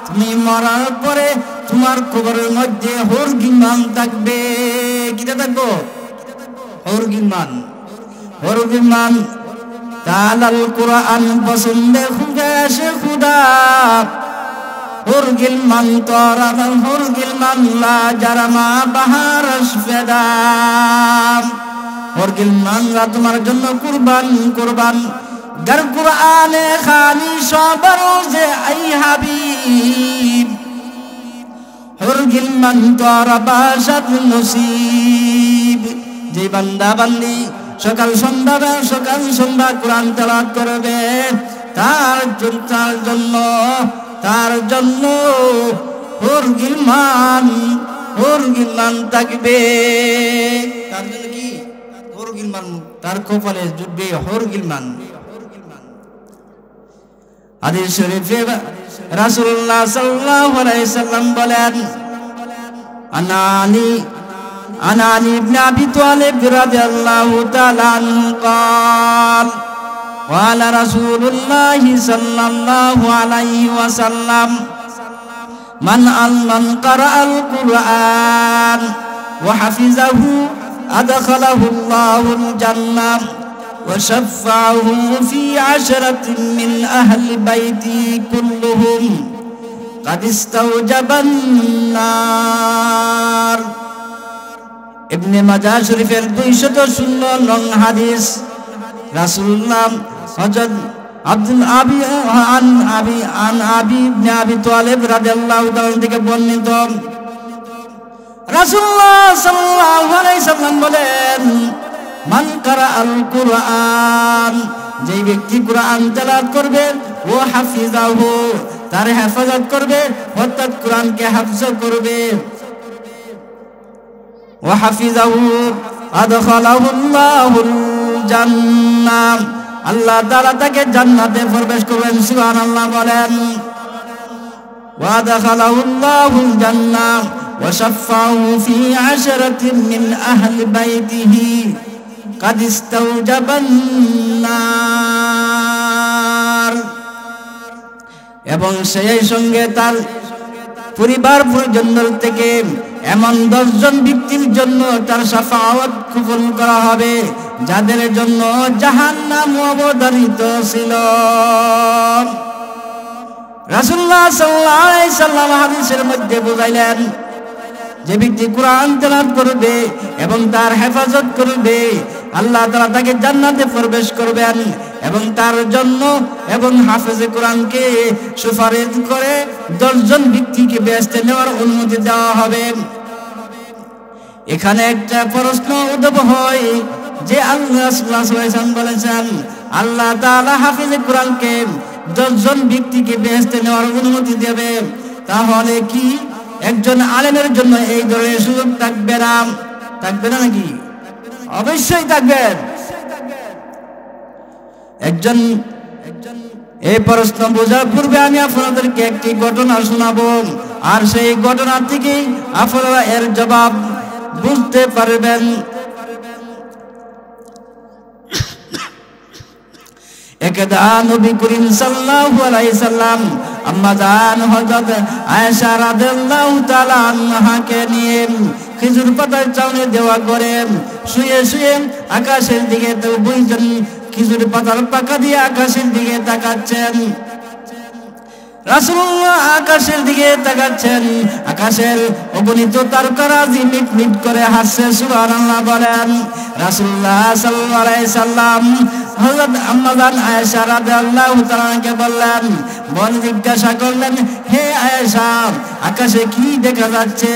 তুমি মরার পরে তোমার কবরের মধ্যে হুরগিমান থাকবে। কিটা থাকবো? হুরগিমান। হুরগিমান তালাল কুরআন পছন্দে খুদাশে খুদা হুরগিল মান তোরা হুরগিল মান লা জারামা বাহার ফেদা, হুরগিল মানরা তোমার জন্য কুরবান কুরবান। গার কুরআনে খানি সবরোজে আই হাবিব হুরগিল মান তোরা বাশাদ নসিব। যে বান্দা বান্দি সকাল সন্ধ্যা কোরআন তেলাওয়াত করবে তার জন্য হুরগিলমান থাকবে। তার জন্য কি? হুরগিলমান, তার কপালে জুটবে হুরগিলমান। হাদিস শরীফে রাসূলুল্লাহ সাল্লাল্লাহু আলাইহি সাল্লাম বলেন, عن علي بن أبي طالب رضي الله تعالى عنه قال قال رسول الله صلى الله عليه وسلم من قرأ القرآن وحفظه أدخله الله الجنة وشفعه في 10 من أهل بيتي كلهم قد استوجب النار। ইবনে মাজাহ শরীফের 216 নং হাদিস। রাসূলুল্লাহ হযরত আব্দুল আবি ইবনে আবি তালিব রাদিয়াল্লাহু তাআলা থেকে বর্ণিত, রাসূলুল্লাহ সাল্লাল্লাহু আলাইহি সাল্লাম বলেন, মান কারাআল কুরআন, যে ব্যক্তি কুরআন তেলাওয়াত করবে, ও হাফিজাহু, তার হেফাজত করবে, অর্থাৎ কুরআনকে হাফজ করবে, ওয়াহাফিজাহু আদখালাহুল্লাহুল জান্নাহ, আল্লাহ তাআলা তাকে জান্নাতে প্রবেশ করবেন। সুবহানাল্লাহ বলেন। ওয়াদাখালাহুল্লাহুল জান্নাহ ওয়া শাফা'হু ফি 10 মিন আহলি বাইতিহি কাদ ইস্তাওজাবান নার, এবং সেই সঙ্গে তার পরিবার পরিজনদের থেকে এমন 10 জন ব্যক্তির জন্য তার শাফাআত কবুল করা হবে যাদের জন্য জাহান্নাম অবধারিত ছিল। রাসূলুল্লাহ সাল্লাল্লাহু আলাইহি সাল্লাম হাদিসের মধ্যে বুঝাইলেন, যে ব্যক্তি কোরআন তেলাওয়াত করবে এবং তার হেফাজত করবে, আল্লাহ তাআলা তাকে জান্নাতে প্রবেশ করবেন এবং তার জন্য এবং হাফেজে কোরআনকে সুপারিশ করে 10 জন ব্যক্তিকে বেহেশতে নেওয়ার অনুমতি দেওয়া হবে। এখানে একটা প্রশ্ন উদ্ভব হয় যে আল্লাহ সাল্লাল্লাহু আলাইহি ওয়াসাল্লাম বলেছেন আল্লাহ তাআলা হাফেজে কোরআনকে 10 জন ব্যক্তিকে বেহেশতে নেওয়ার অনুমতি দেবে, তাহলে কি একজন আলেমের জন্য এই ধরনের সুযোগ থাকবে না? থাকবে না নাকি? অবশ্যই থাকবে। একজন এই প্রশ্ন বোঝার পূর্বে আমি আপনাদেরকে একটি ঘটনা শোনাবো, আর সেই ঘটনা থেকে আপনারা এর জবাব বুঝতে পারবেন। একদা নবী করিম সাল্লাল্লাহু আলাইহি সাল্লাম আম্মা জান হযরত আয়েশা রাদিয়াল্লাহু তাআলা আনহাকে নিয়ে খেজুর পাতার চাউনি দেওয়া করে শুয়ে শুয়ে আকাশের দিকে দুইজন খেজুর পাতার পাকা দিয়ে আকাশের দিকে তাকাচ্ছেন। রাসূলুল্লাহ আকাশের দিকে তাকাচ্ছেন, আকাশের অগণিত তারকারাজি মিট মিট করে হাসছে, সুবহানাল্লাহ বলেন। রাসূলুল্লাহ সাল্লাল্লাহু আলাইহি সাল্লাম হযরত আম্মা জান আয়েশা রাদিয়াল্লাহু তাআলাকে বললেন, জিজ্ঞাসা করলেন, হে আয়েশা, আকাশে কি দেখা যাচ্ছে?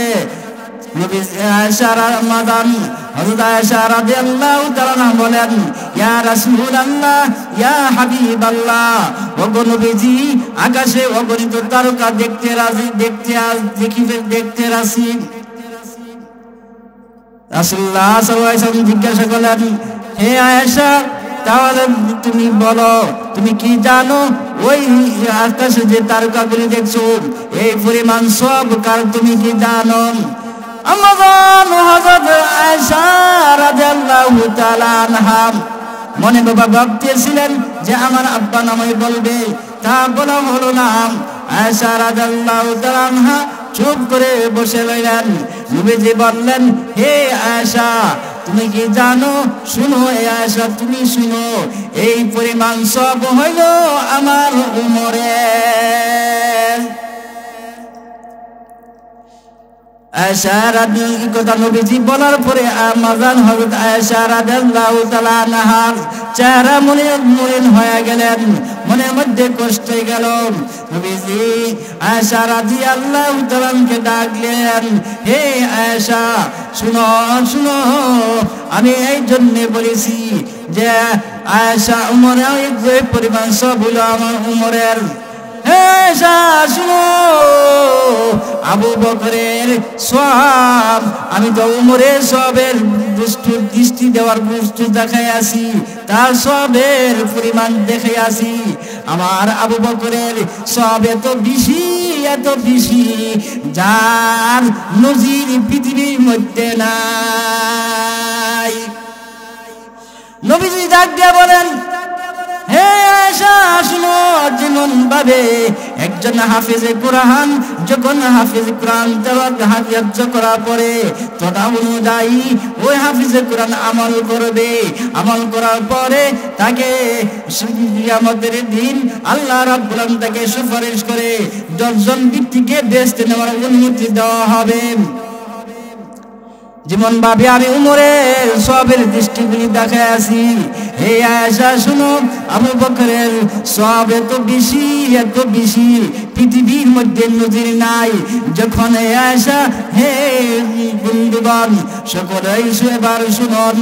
নবী আয়েশা আম্মা জান হযরত আয়েশা রাদিয়াল্লাহু তাআলা বলেন, ইয়া রাসূলুল্লাহ, ইয়া হাবিবাল্লাহ, ওগো নবীজি, আকাশে অগণিত তারকা দেখতে রাজি। রাসূলুল্লাহ সাল্লাল্লাহু আলাইহি ওয়াসাল্লাম জিজ্ঞাসা করলেন, হে আয়েশা, তাহলে তুমি বলো, তুমি কি জানো ওই আকাশে যে তারকাগুলি দেখছো এই পরিমাণ সব কার, তুমি কি জানো? আমাদের হযরত আয়েশা রাদিয়াল্লাহু তাআলা আনহা মনে ভাবতেছিলেন যে আমার আব্বা নামে বলবে, তা বলা হলো না। আয়েশা রাদিয়াল্লাহু তাআলা আনহা চুপ করে বসে রইলেন। নবীজি বললেন, হে আয়েশা, তুমি কি জানো? শুনো হে আয়েশা, তুমি শুনো, এই পরিমাণ সব হইল আমার উমরের। আয়েশা রাদিয়াল্লাহু কথা নবীজি বলার পরে আম্মা জান হযরত আয়েশা রাদিয়াল্লাহু তাআলা আনহার চেহারা মলিন হয়ে গেলেন, মনের মধ্যে কষ্ট হয়ে গেল। নবীজি আয়েশা রাদিয়াল্লাহু তাআলাকে ডাকলেন, হে আয়েশা, শুনো শুনো, আমি এই জন্য বলেছি যে আয়েশা উমরের যে পরিমাণ সব হলো আমার উমরের। হে আয়েশা শুনো, আবু বকরের সওয়াব আমি তো উমরের সওয়াবের দৃষ্টি দেওয়ার বস্তু দেখাই আছি, তার সওয়াবের পরিমাণ দেখাই আছি। আমার আবু বকরের সওয়াব এত বেশি যার নজির পৃথিবীর মধ্যে নাই। নবীজি ডাক দিয়ে বলেন, হে আয়েশা শুনো, যেমন ভাবে একজন হাফেজে কোরআন যখন হাফেজ কোরআন তেলাওয়াত হাফেজ করার পরে তথা অনুযায়ী ওই হাফেজে কোরআন আমল করবে, আমল করার পরে তাকে কিয়ামতের দিন আল্লাহ রাব্বুল আলামিন তাকে সুপারিশ করে 10 জন ব্যক্তিকে বেহেশতে নেওয়ার অনুমতি দেওয়া হবে। যেমন ভাবে আমি উমরের সওয়াবের দৃষ্টিগুলি দেখাই আছি, হে আয়েশা শুনো, আবু বকরের সওয়াব এত বেশি পৃথিবীর মধ্যে নজির নাই। যখন হে আয়েশা, হে বন্ধুগণ সকলেই এবার শুনুন,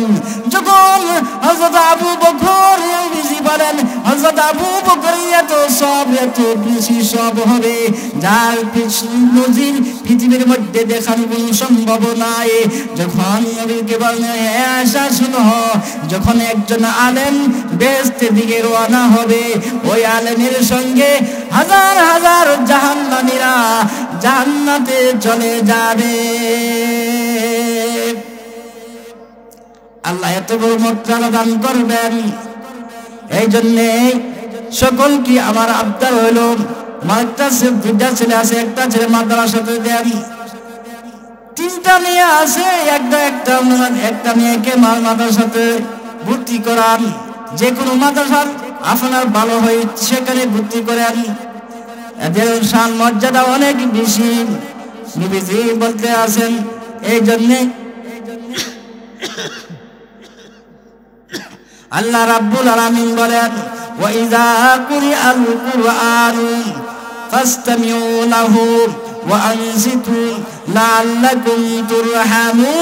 যখন হযরত আবু বকর নবীজি বলেন হযরত আবু বকর এত সওয়াব এত বেশি সওয়াব হবে যার নজির পৃথিবীর মধ্যে দেখার কোনো সম্ভাবনা নাই। যখন নবীকে বললেন, হে আয়েশা শুনো, যখন একজন আলেম বেহেশতের দিকে রওনা হবে, ওই আলেমের সঙ্গে হাজার হাজার জাহান্নামীরা জান্নাতে চলে যাবে। আল্লাহ এত বড় মর্যাদা দান করবেন। এই জন্যে সকল কি আমার আবদার হইল, দুইটা ছেলে আছে, একটা ছেলে মাদ্রাসাতে দেন, 3টা মেয়ে আছে, একটা মেয়েকে মাদ্রাসাতে ভর্তি করান। যে কোনো মাদ্রাসা আপনার ভালো হয় সেখানে ভর্তি করেন, এদের শান মর্যাদা অনেক বেশি। নবীজি বলতে আছেন, এই জন্যে আল্লাহ রাব্বুল আলামিন বলেন, ওয়া ইযা কুরিআল কুরআনু ফাসতামিউ লাহু ওয়া আনসিতু লাআল্লাকুম তুরহামুন।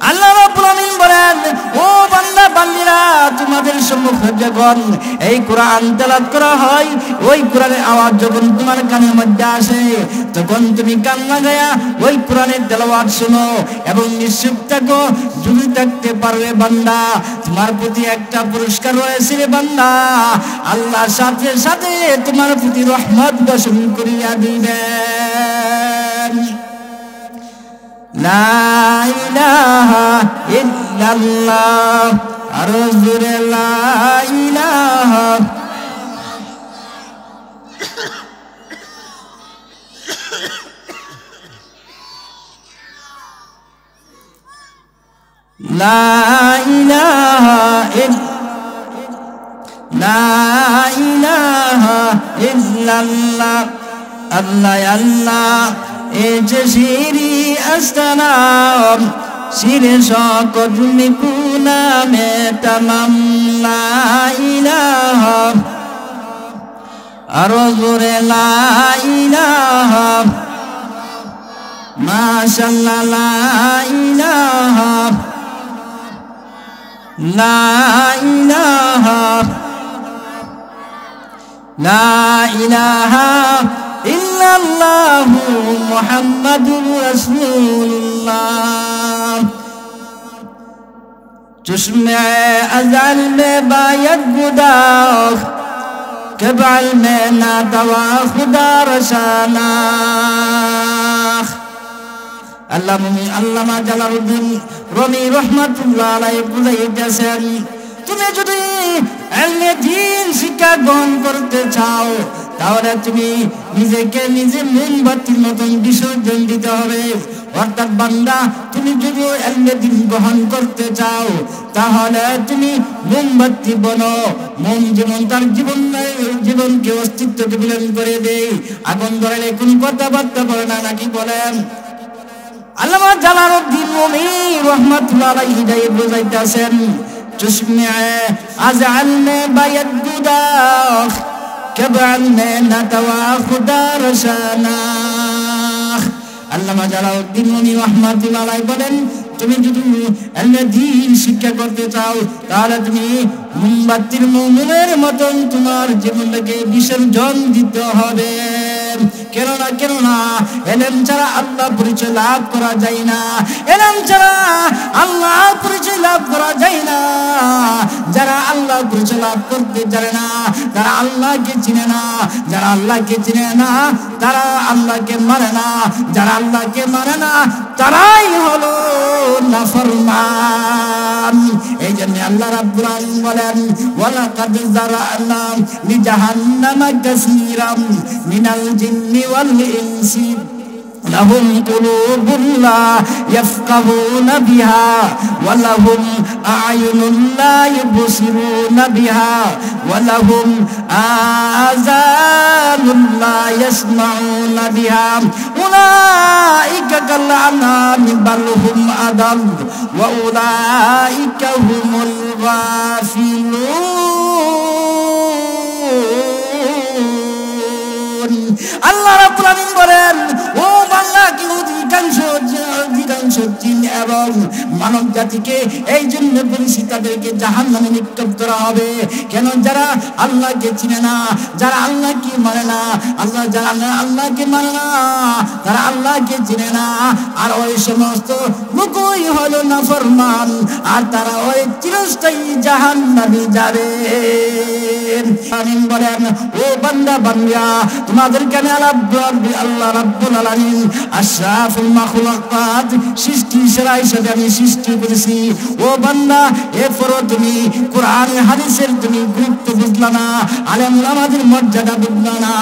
আল্লাহ রাব্বুল আলামিন বলেন, ও বান্দা বান্দীরা, তোমাদের সম্মুখে যখন এই কোরআন তেলাওয়াত করা হয়, ওই কোরআনের আওয়াজ যখন তোমার কানের মধ্যে আসে, তখন তুমি কান লাগায়া ওই কোরআনের তেলাওয়াত শোনো এবং নিশ্চুপ থাকো। যদি থাকতে পারবে বান্দা, তোমার প্রতি একটা পুরস্কার রয়েছে রে বান্দা, আল্লাহর সাথে সাথে তোমার প্রতি রহমত বর্ষণ করিয়া দিবেন। লা ইলাহা ইল্লাল্লাহ, আরো জোরে লা ইলাহা। লা ইলাহা লা ইলাহা ইল্লাল্লাহ আল্লাহ আল্লাহ এ যে শিরি আসনাম শিরে শকত নিকুনা মে তামাম লা ইলাহা আরো জোরে লা ইলাহা মাশাআল্লাহ লা ইলাহা লা ইলাহা লা ইলাহা ইল্লাল্লাহু মুহাম্মাদুর রাসূলুল্লাহ চশমে আজল মে বায়ত গুদাহ কবাল মে না দওয়া খুদা রশানাহ আল্লামা জালালউদ্দিন রুমি রাহমাতুল্লাহ আলাইহি বুঝাইতেছেন তুমি যদি ইলমে দ্বীন শিক্ষা গ্রহণ করতে চাও তাহলে তুমি নিজেকে নিজে মোমবাতির মতন বিসর্জন দিতে হবে অর্থাৎ বান্দা তুমি যদি ইলমে দ্বীন গ্রহণ করতে চাও তাহলে তুমি মোমবাতি বনো মোম যেমন তার জীবনকে অস্তিত্বকে বিলীন করে দেয় আগুন ধরালে কোন কথাবার্তা বলে না নাকি বলেন আল্লামা জালালউদ্দিন রুমি রাহমাতুল্লাহ আলাইহি বুঝাইতেছেন চশমে আজল মে বায়ত গুদাহ কবাল মে না দওয়া খুদা রশানাহ আল্লামা জালালউদ্দিন রুমি রাহমাতুল্লাহ আলাইহি বলেন তুমি যদি ইলমে দ্বীন শিক্ষা করতে চাও তাহলে তুমি মোমবাতির মোমের মতন তোমার জীবনটাকে বিসর্জন দিতে হবে কেননা ইলম ছাড়া আল্লাহ পরিচয় লাভ করা যায় না ইলম ছাড়া আল্লাহ পরিচয় লাভ করা যায় না যারা আল্লাহ পরিচয় লাভ করতে জানে না তারা আল্লাহকে চিনে না যারা আল্লাহকে চিনে না তারা আল্লাহকে মানে না যারা আল্লাহকে মানে না তারাই হলো নাফরমান এই জন্য আল্লাহ রাব্বুল আলামিন বলেন ওয়ালাকাদ যারানা লিজাহান্নামা কাসীরাম মিনাল জিন্নি ওয়াল ইনসি لهم قلوب لا يفقهون بها ولهم أعين لا يبصرون بها ولهم آذان لا يسمعون بها أولئك كالأنعام بل هم أضل وأولئك هم الغافلون আল্লাহ রাব্বুল আলামিন বলেন ও বান্দা কি অধিকাংশ জিন এবং মানব জাতিকে এই জন্য বলেছি তাদেরকে জাহান্নামে নিক্ষেপ করা হবে কেন যারা আল্লাহকে চিনে না যারা আল্লাহকে মানে না যারা আল্লাহকে মানে না তারা আল্লাহকে চিনে না আর ওই সমস্ত লোকই হলো নাফরমান আর তারা ওই চিরস্থায়ী জাহান্নামে যাবে আমিন বলেন ও বান্দা বান্দা তোমাদেরকে আমি আল্লাহ রাব্বুল আলামিন আশরাফুল মাখলুকাত সৃষ্টি সেরা হিসেবে আমি সৃষ্টি করেছি ও বান্দা এরপরও তুমি কোরআন হাদিসের তুমি গুরুত্ব বুঝলা না আলেম ওলামাদের মর্যাদা বুঝলা না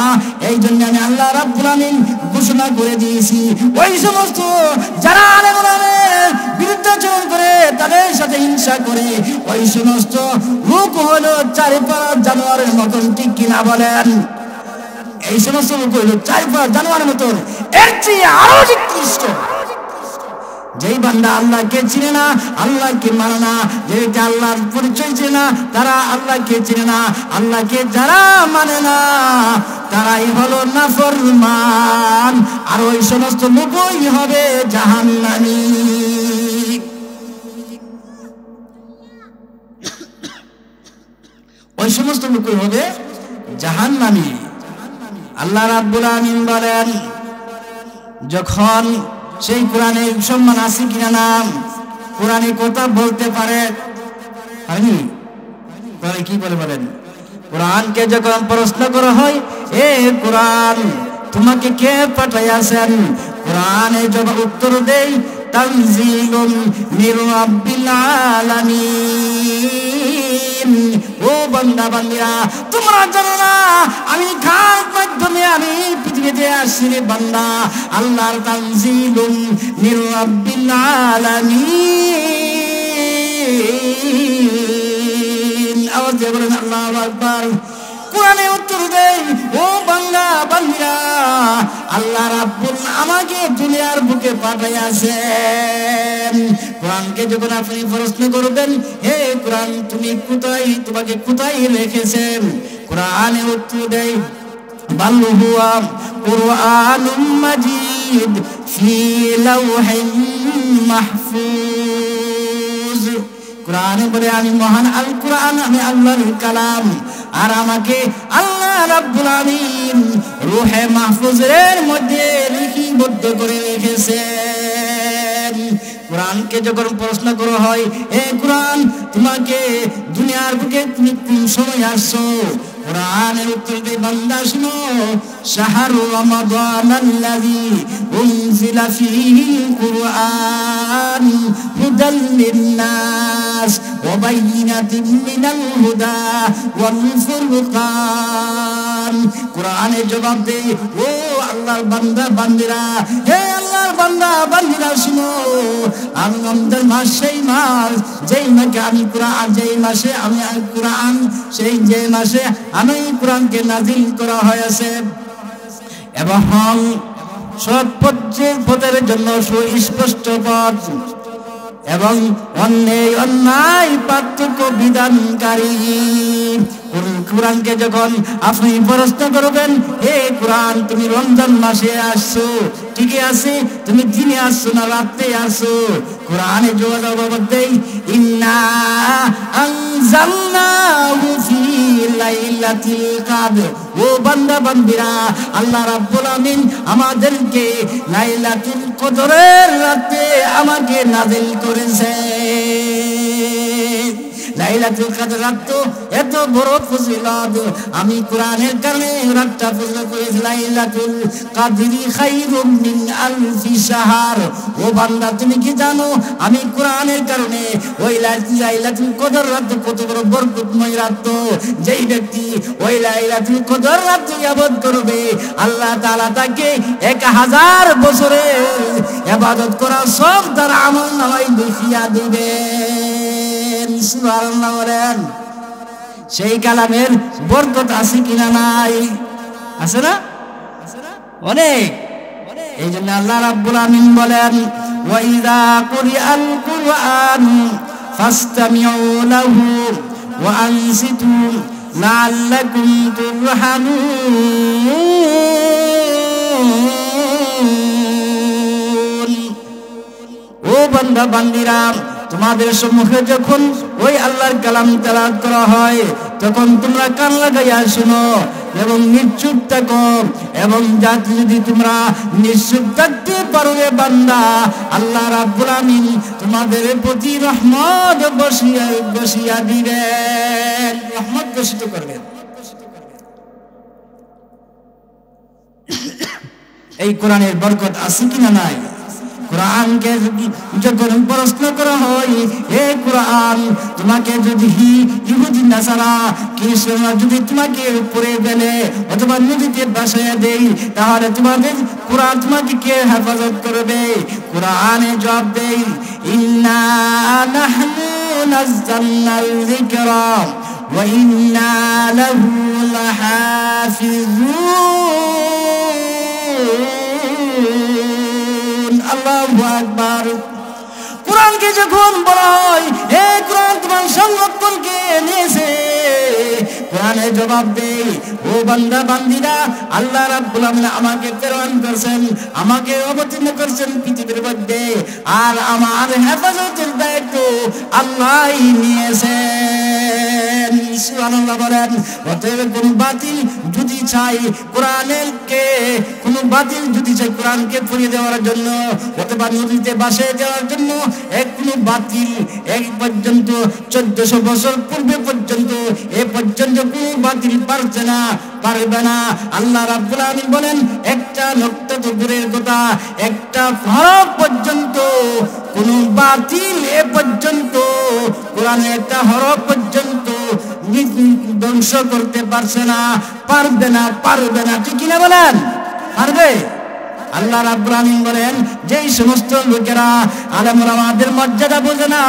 এই জন্য আমি আল্লাহ রাব্বুল আলামিন ঘোষণা করে দিয়েছি ওই সমস্ত যারা আলেম ওলামাদের বিরুদ্ধাচরণ করে তাদের সাথে হিংসা করে ওই সমস্ত লোক হলো চারিপাড়া জানোয়ারের মতন ঠিক কিনা বলেন এই সমস্ত লোক হলো চারিপাড়া জানোয়ারের মতন এর চেয়ে আরো নিকৃষ্ট যেই বান্দা আল্লাহকে চিনে না আল্লাহকে মানে না যেটা আল্লাহর পরিচয় চিনে না তারা আল্লাহকে চিনে না আল্লাহকে যারা মানে না তারাই হলো নাফরমান আর ওই সমস্ত লোকই হবে জাহান্নামী ওই সমস্ত লোকই হবে জাহান্নামী আল্লাহ রাব্বুল আলামিন বলেন যখন সেই কোরআনের সম্মান আছে কিনা নাম কোরআনে কথা বলতে পারে হয়নি কোরআনে কি বলে বলেন কোরআনকে যখন প্রশ্ন করা হয় এ কোরআন তোমাকে কে পাঠাইয়াছেন কোরআনে জবাব উত্তর দেয় তানজিলুম মির রাব্বিল আলামিন ও বান্দা বান্দিরা তোমরা জানো না আমি কার মাধ্যমে আমি পৃথিবীতে আসছি রে বান্দা আল্লাহর তানজিলুম মির রাব্বিল আলামিন আওয়াজ দিয়ে বলেন আল্লাহু আকবার। কোরআনে উত্তর দেয়, ও বান্দা বান্দিরা, আল্লাহ রাব্বুল আমাকে দুনিয়ার বুকে পাঠাইয়াছেন। কোরআনকে যখন আপনি প্রশ্ন করবেন, হে কোরআন তুমি কোথায়, তোমাকে কোথায় রেখেছেন? কোরআনে উত্তর দেয়, বাল হুয়া কুরআনুম মাজিদ ফি লাওহিন মাহফুজ। কোরআনে বলে আমি মহান আল কোরআন, আমি আল্লাহর কালাম, আর আমাকে আল্লাহ রাব্বুল আলামিন রূহে মাহফুজের মধ্যে লিপিবদ্ধ করে রেখেছেন। কোরআনকে যখন প্রশ্ন করা হয়, হে কোরআন তোমাকে দুনিয়ার বুকে তুমি কোন সময় আসছো? কোরআনের উত্তর দিয়ে বান্দা শুনো, শাহরু রমাদানাল্লাযী উনজিলা ফীহিল কুরআন হুদাল লিন্নাস ওয়া বাইয়িনাতিন মিনাল হুদা ওয়াল ফুরকান। কোরআনের জবাব দেয়, ও আল্লাহর বান্দা বান্দিরা, হে আল্লাহর বান্দা বান্দিরা শুনো, আমি রমজান মাস সেই মাস যেই মাসে আমি কোরআন, যেই মাসে আমি কোরআন, সেই যে মাসে আমি কোরআনকে নাজিল করা হয়েছে, এবং সৎ পথের জন্য সুস্পষ্ট পথ এবং অন্যায় পার্থক্য বিধানকারী। কোরআনকে যখন আপনি প্রশ্ন করবেন, হে কোরআন তুমি রমজান মাসে আসছো, ঠিকই আছে, তুমি দিনে আসছো না রাতে আসছো? কোরআনে জবাব দেয়, ইন্না আনজালনাহু ফি লাইলাতিল কদর। ও বান্দা বান্দিরা, আল্লাহ রাব্বুল আমিন আমাদেরকে লাইলাতুল কদরের রাতে আমাকে নাযিল করেছে। লাইলাতুল কদর রাত তো এত বড় ফজিলত, আমি কোরআনের কারণে রাতটা ফজিলত করেছি। লাইলাতুল কদরি খায়রুম মিন আলফি শাহর। ও বান্দা তুমি কি জানো, আমি কোরআনের কারণে ওই লাইলাতুল কদর রাত কত বড় বরকতময় রাত। যেই ব্যক্তি ওই লাইলাতুল কদর রাত ইবাদত করবে, আল্লাহ তাআলা তাকে 1000 বছরের ইবাদত করা সব তার আমলনামায় লিখিয়া দিবেন। সুবহানাল্লাহ বলেন। সেই কালামের বরকত আছে কিনা? নাই, আছে না? অনেক। এই জন্য আল্লাহ রাব্বুল আমিন বলেন, ওয়া ইযা কুরিআল কুরআন ফাসতামিউ লাহু ওয়া আনসিতু লাআল্লাকুম তুরহামুন। ও বান্দা বান্দিরা, তোমাদের সম্মুখে যখন ওই আল্লাহর কালাম তেলাওয়াত করা হয়, তখন তোমরা কান লাগাইয়া শোনো এবং নিশ্চুপ থাকো। এবং যদি তোমরা নিশ্চুপ থাকতে পারো রে বান্দা, আল্লাহ রাব্বুল আমিন তোমাদের প্রতি রহমত বর্ষিয়া দিবেন, রহমত বর্ষিত করবেন। এই কোরআনের বরকত আছে কিনা? নাই। কোরআনকে যখন প্রশ্ন করা হয়, হে কোরআন তোমাকে যদি ইহুদি নাসারা খ্রিস্টানরা যদি তোমাকে উপরে ফেলে অথবা নদীতে ভাসাইয়া দেয়, তাহলে তোমাদের কোরআন তোমাকে কে হেফাজত করবে? কোরআনে জবাব দেয়, ইন্না নাহনু নাযালনাল যিকরা ওয়া ইন্না লাহু লাহাফিজুন। আল্লাহু আকবার। কোরআনকে যখন বলা হয়, হে কোরআন তোমার সংরক্ষণকে নিয়েছে, কোরআনে জবাব দেয়, ও বান্দা বান্দিরা, আল্লাহ রাব্বুল আমিন আমাকে প্রেরণ করেছেন, আমাকে অবতীর্ণ করেছেন পৃথিবীর মধ্যে, আর আমার হেফাজতের দায়িত্ব আল্লাহই নিয়েছেন। সুবহানাল্লাহ বলেন। অতএব কোন বাতিল যদি চাই কোরআনকে, কোন বাতিল যদি চাই কোরআনকে পড়িয়ে দেওয়ার জন্য অথবা নদীতে ভাসিয়ে দেওয়ার জন্য, কোনো বাতিল এক পর্যন্ত 1400 বছর পূর্বে পর্যন্ত এ পর্যন্ত কোনো বাতিল পারবে না। আল্লাহ রাব্বুল আমিন বলেন, একটা নক্তা তো দূরের কথা, একটা হরফ পর্যন্ত কোন বাতিল এ পর্যন্ত কোরআনের একটা হরফ পর্যন্ত ধ্বংস করতে পারবে না। ঠিক কিনা বলেন? পারবে? আল্লাহ রাব্বুল আলামিন বলেন যেই সমস্ত লোকেরা আলেম ওলামাদের মর্যাদা বোঝে না,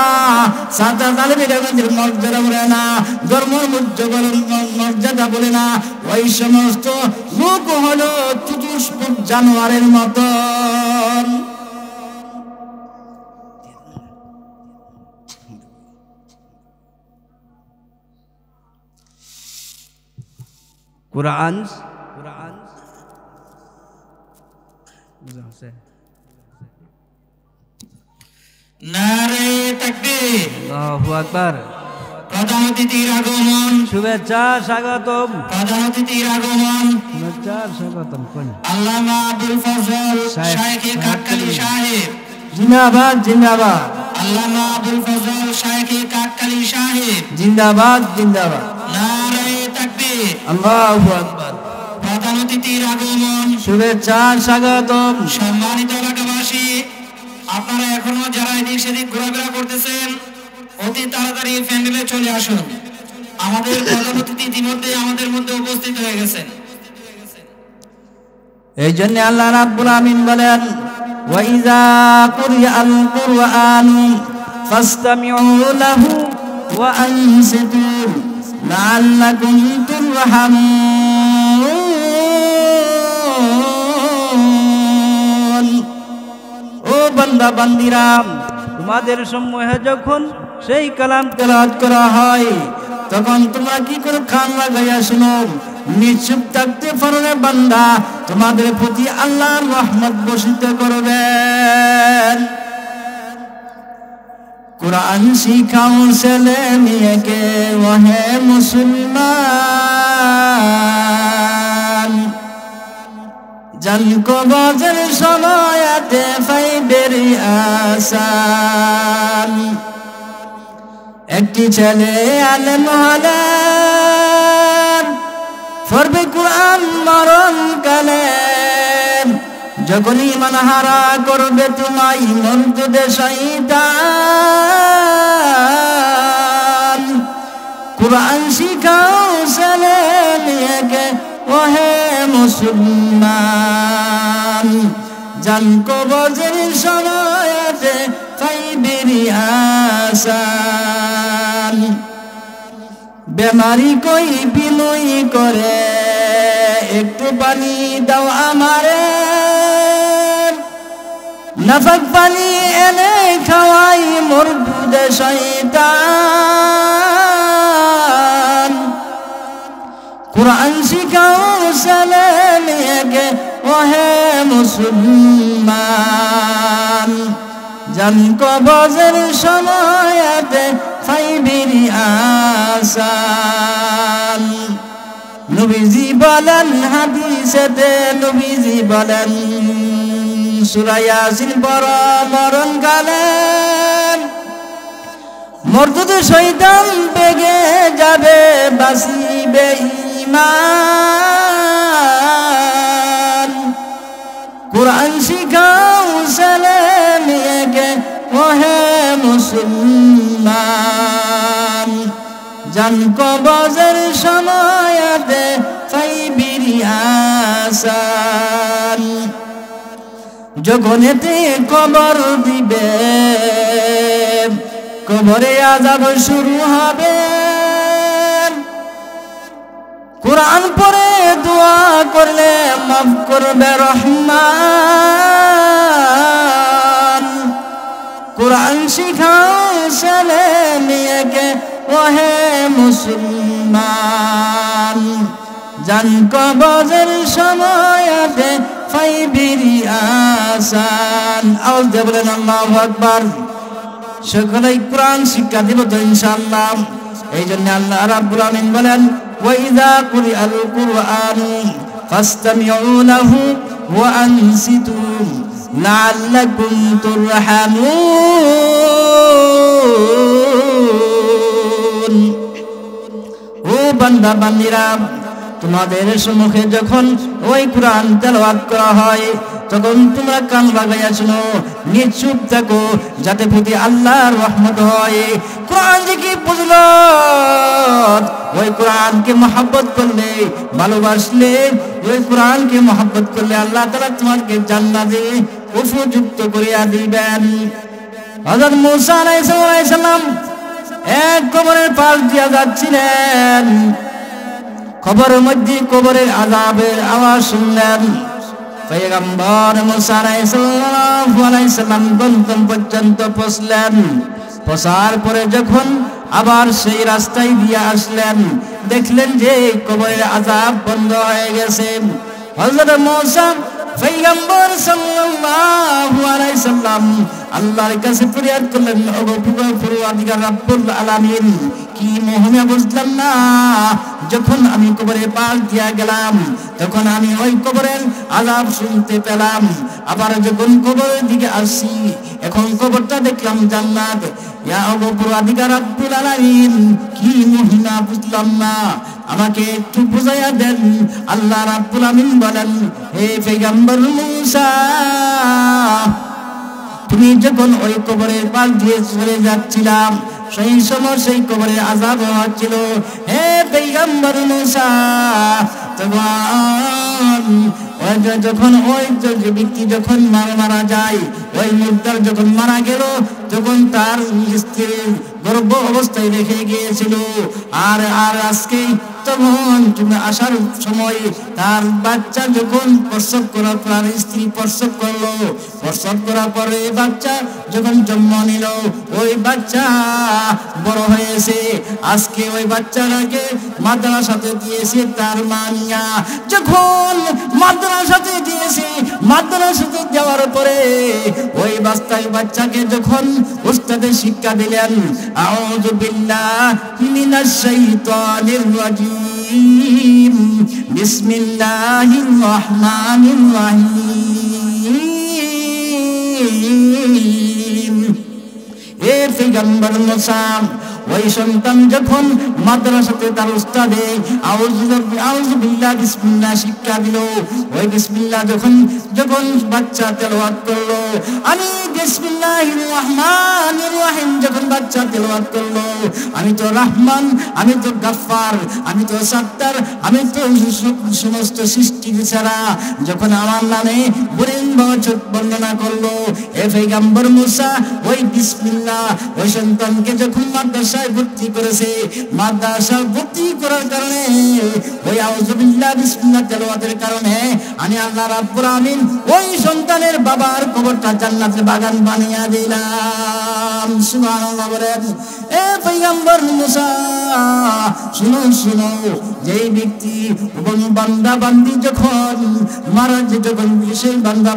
সাদা আলেমের মর্যাদা বলে না, ধর্মের মর্যাদা বলে না, ওই সমস্ত লোক হলো চতুষ্পদ জানোয়ারের মতন। কুরআন নারে তাকবীর, আল্লাহু আকবার। প্রধান অতিথির আগমন, শুভেচ্ছা স্বাগতম, প্রধান অতিথির আগমন। শুভেচ্ছা স্বাগতম। কোন আল্লামা আবুল ফজল শাইখ কাককালী সাহেব জিন্দাবাদ জিন্দাবাদ, আল্লামা আবুল ফজল শাইখ কাককালী সাহেব জিন্দাবাদ জিন্দাবাদ, নারে তাকবীর, আল্লাহু আকবার। প্রধান অতিথির আগমন, শুভেচ্ছা স্বাগতম। সম্মানিত এলাকাবাসী, আপনারা এখনো যারা এদিক সেদিক ঘোরাফেরা করতেছেন অতি তাড়াতাড়ি প্যান্ডেলে চলে আসুন। আমাদের প্রধান অতিথি ইতিমধ্যে আমাদের মধ্যে উপস্থিত হয়ে গেছেন। এই জন্য আল্লাহ রাব্বুল আমিন বলেন ওয়া ইযা কুরিআল কুরআনু ফাসতামিউ লাহু ওয়া আনসিতু লাআল্লাকুম তুরহামুন। ও বান্দা বান্দিরা, তোমাদের সম্মুখে যখন সেই কালাম তেলাওয়াত করা হয় তখন তোমরা কি করে কান লাগাইয়া শুনো। নিশ্চুপ থাকতে পারো না বান্দা, তোমাদের প্রতি আল্লাহর রহমত বর্ষিত করবেন। কুরআন শিখাও ছেলে মেয়েকে ওহে মুসলমান, জান কবজের সময়তে ফাইবের আসান। একটি ছেলে আলেম হলেন, পড়বে কুরআন মরণ কালে, যখন ঈমান হারা করবে তোমায় মর্দে শয়তান। কুরআন শিখাও ছেলে মেয়েকে ওহে মুসলমান, জান কবজের সময়তে ফাইবের আসান। বেমারি কই বিনয় করে একটু পানি দাও আমারে, নাফাক পানি এনে খাওয়াই মর্দে শয়তান। কুরআন শিখাও ছেলে মেয়েকে ওহে মুসলমান, জান কবজের সময়তে ফাইবের আসান। নবীজি বলেন হাদিসেতে, নবীজি বলেন সূরা ইয়াসিন পড়া মরণ কালে মর্দে শয়তান বেগে যাবে, বাঁচিবে ঈমান। কুরআন শিখাও ছেলে মেয়েকে ওহে মুসলমান, জান কবজের সময়তে ফাইবের আসান। যখনেতে কবর দিবে কবরে আযাব শুরু হবে, কুরআন পড়ে দোয়া করলে মাফ করবে রহমান। কুরআন শিখাও ছেলে মেয়েকে ওহে মুসলমান, জান কবজের সময়তে ফাইবের আসান। আওয়াজ দিয়ে বলেন আল্লাহু আকবার। সকলেই কোরআন শিক্ষা দিব তো ইনশাআল্লাহ। এই জন্য আল্লাহ রাব্বুল আমিন বলেন ওয়া ইযা কুরিআল কুরআনু ফাসতামিউ লাহু ওয়া আনসিতু লাআল্লাকুম তুরহামুন। ও বান্দা বান্দিরা, তোমাদের সম্মুখে যখন ওই কুরআন তেলাওয়াত করা হয় তখন তোমরা কান লাগাইয়া শুনো, নিশ্চুপ থাকো, যাতে প্রতি আল্লাহর রহমত হয়। কোরআন যে কি ফজিলত! ওই কোরআনকে মহব্বত করলে, ভালোবাসলে, ওই কোরআনকে মহব্বত করলে আল্লাহ তাআলা তোমাকে জান্নাতে উপযুক্ত করিয়া দিবেন। হযরত মূসা আলাইহিস সালাম এক কবরের পাশ দিয়া যাচ্ছিলেন, কবরের মধ্যে কবরের আযাবের আওয়াজ শুনলেন। পয়গম্বর মূসা আলাইহিস সালাম গন্তব্য পর্যন্ত পৌঁছলেন। পৌঁছার পরে যখন আবার সেই রাস্তায় দিয়ে আসলেন, দেখলেন যে কবরের আযাব বন্ধ হয়ে গেছে। হযরত মূসা পয়গম্বর সাল্লাল্লাহু আলাইহি সাল্লাম আল্লাহর কাছে ফরিয়াদ করলেন, ওগো পরওয়ারদিগার রব্বুল আলামিন, কি মহিমা বুঝলাম না। যখন আমি কবরের পাশ দিয়া গেলাম, তখন আমি ওই কবরের আযাব শুনতে পেলাম। আবার যখন কবরের দিকে আসি, এখন কবরটা দেখলাম জান্নাত। ইয়া ওগো পরওয়ারদিগার রব্বুল আলামিন, কি মহিমা বুঝলাম না, আমাকে একটু বুঝাইয়া দেন। আল্লাহ রাব্বুল আলামিন বলেন, হে পয়গম্বর মূসা, তুমি যখন ওই কবরের পাশ দিয়ে চলে যাচ্ছিলাম, সেই সময় সেই কবরের আযাব হচ্ছিল। হে পয়গম্বর মূসা, যখন ওই ব্যক্তি যখন মারা যায়, ওই মুদ্দার যখন মারা গেল, তখন তার স্ত্রীর গর্ভ অবস্থায় রেখে গিয়েছিল। আর আজকে তখন তুমি আসার সময় তার বাচ্চা যখন প্রসব করার পর স্ত্রী প্রসব করলো, প্রসব করার পরে বাচ্চা যখন জন্ম নিল, ওই বাচ্চা বড় হয়েছে। আজকে ওই বাচ্চাটাকে মাদ্রাসাতে দিয়েছে তার মা নিয়া। যখন মাদ্রাসাতে দিয়েছে, মাদ্রাসাতে দেওয়ার পরে ওই বাচ্চাকে যখন উস্তাদের শিক্ষা দিলেন, আউযু বিল্লাহি মিনাশ শাইতানির রাজিম, বিসমিল্লাহির রহমানির রহিম। হে পয়গম্বর মূসা, ওই সন্তান যখন মাদ্রাসাতে তার উস্তাদে আউযু বিল্লাহ বিসমিল্লাহ শিক্ষা দিল, ওই বিসমিল্লাহ যখন বাচ্চা তেলাওয়াত করলো, আমি বিসমিল্লাহির রহমানির রহিম যখন বাচ্চা তেলাওয়াত করলো, আমি তো রহমান, আমি তো গফফার, আমি তো সত্তার, আমি তো সমস্ত সৃষ্টি ছাড়া, যখন আমার নামে বর্ণনা করলো, হে পয়গম্বর মূসা, ওই বিসমিল্লাহ ওই সন্তানকে যখন মাদ্রাসায় ভর্তি করেছে, মাদ্রাসা ভর্তি করার কারণে ওই আউযু বিল্লাহ বিসমিল্লাহ তেলাওয়াতের কারণে আমি আল্লাহ রাব্বুল আলামিন ওই সন্তানের বাবার কবরটা জান্নাতের বাগান বানিয়ে দিলাম। সুবহানাল্লাহ বলেন। এ পয়গম্বর মূসা, শুনো, যেই ব্যক্তি এবং বান্দা বান্দি যখন মারা যায়, যখন সেই বান্দা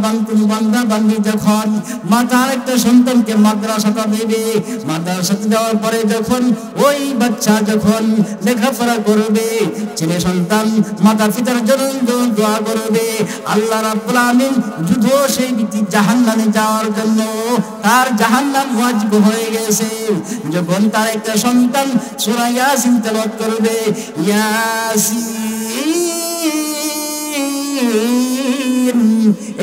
বান্দি যখন মাতার একটা সন্তানকে মাদ্রাসাটা দেবে, মাদ্রাসাতে দেওয়ার পরে যখন ওই বাচ্চা যখন লেখাপড়া করবে, ছেলে সন্তান মাতা পিতার জন্য দোয়া করবে, আল্লাহ রাব্বুল আলামিন যুদ্ধ সেই ব্যক্তি জাহান্নামে যাওয়ার জন্য তার জাহান্নাম ওয়াজিব হয়ে গেছে। যখন তার একটা সন্তান সূরা ইয়াসিন তেলাওয়াত করবে, ইয়াসিন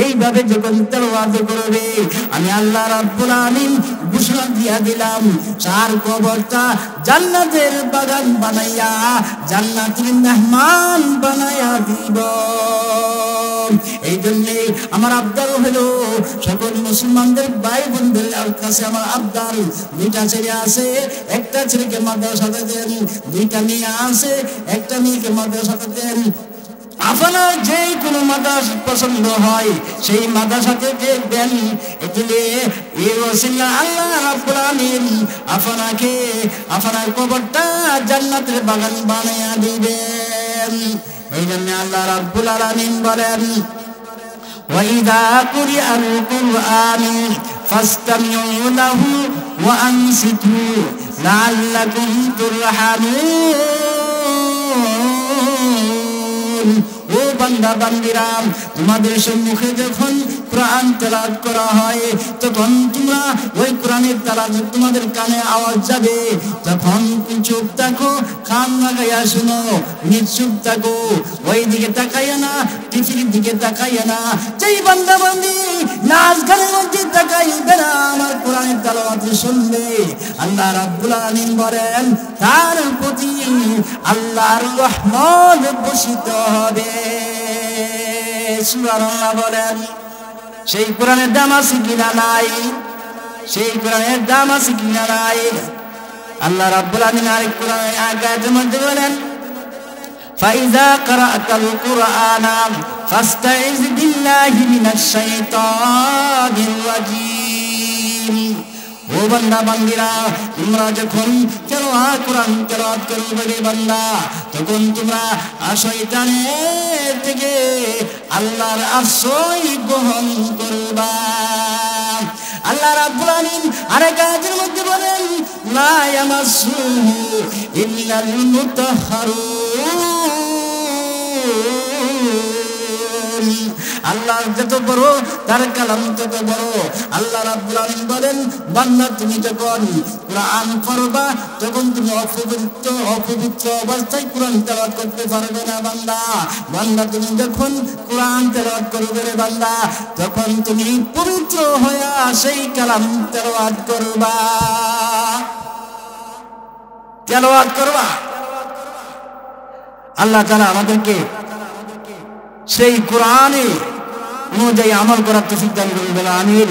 এইভাবে যখন তেলাওয়াত করবে, আমি আল্লাহ রাব্বুল আলামিন ঘোষণা দিয়া দিলাম, তার কবরটা জান্নাতের বাগান বানাইয়া জান্নাতের মেহমান বানাইয়া দিব। এই জন্যে আমার আবদার হলো, সকল মুসলমানদের ভাই বোনদের কাছে আমার আবদার, দুইটা ছেলে আছে, একটা ছেলেকে মাদ্রাসাতে দেন, দুইটা মেয়ে আছে, একটা মেয়েকে মাদ্রাসাতে দেন। আপনার যে কোনো মাদ্রাসা পছন্দ হয় সেই মাদ্রাসা থেকে দেন। এগুলি এই ওসিলা আল্লাহ রাব্বুল আলামিন আপনার কবরটা জান্নাতের বাগান বানাইয়া দিবেন। এই জন্য আল্লাহ রাব্বুল আলামিন বলেন, وَإِذَا قُرِئَ الْقُرْآنُ فَاسْتَمِعُوا لَهُ وَأَنصِتُوا لَعَلَّكُمْ تُرْحَمُونَ। ও বান্দা বান্দিরা, তোমাদের সম্মুখে যখন কোরআন তেলাওয়াত করা হয়, তখন তোমরা ওই কোরআনের তেলাওয়াত তোমাদের কানে আওয়াজ যাবে, তখন চুপ থাকো, কান লাগাইয়া শুনো, নিশ্চুপ থাকো, ওই দিকে তাকাইয়া না, পৃথিবীর দিকে তাকাইয়া না। যেই বান্দা বান্দি নাচ গানের মধ্যে তাকাইবে না, আমার কোরআনের তেলাওয়াত শুনবে, আল্লাহ রাব্বুল আলামিন বলেন তার প্রতি আল্লাহর রহমত বর্ষিত হবে। সুবহানাল্লাহ বলেন। সেই কোরআনের দাম আছে কিনা নাই? সেই কোরআনের দাম আছে কিনা নাই? আল্লাহ রাব্বুল আলামিন আরেক কোরআনের আয়াতের মধ্যে বলেন ফাইযা ক্রাআতাল কুরআনা ফাস্তাইজ বিল্লাহি মিনাশ শাইতানির রাজীম। ও বান্দা বান্দিরা, তোমরা যখন কোরআন তেলাওয়াত করবে রে বান্দা, তখন তোমরা শয়তানের থেকে আল্লাহর আশ্রয় গ্রহণ করবা। আল্লাহ রাব্বুল আলামিন আরেক আয়াতের মধ্যে বলেন লা ইয়ামাসসুহু ইল্লাল মুতাহহারুন। আল্লাহ যত বড় তার কালাম তত বড়। আল্লাহ রাব্বুল আলামিন বলেন বান্দা তুমি যখন কোরআন পড়বা তখন তুমি অপবিত্র অবস্থায় কোরআন তেলাওয়াত করতে পারবে না বান্দা। বান্দা তুমি যখন কোরআন তেলাওয়াত করবে রে বান্দা, তখন তুমি পবিত্র হয়ে সেই কালাম তেলাওয়াত করবা। আল্লাহ তাআলা আমাদেরকে সেই কোরআনে অনুযায়ী আমল করার তৌফিক দান করুন। আমিন।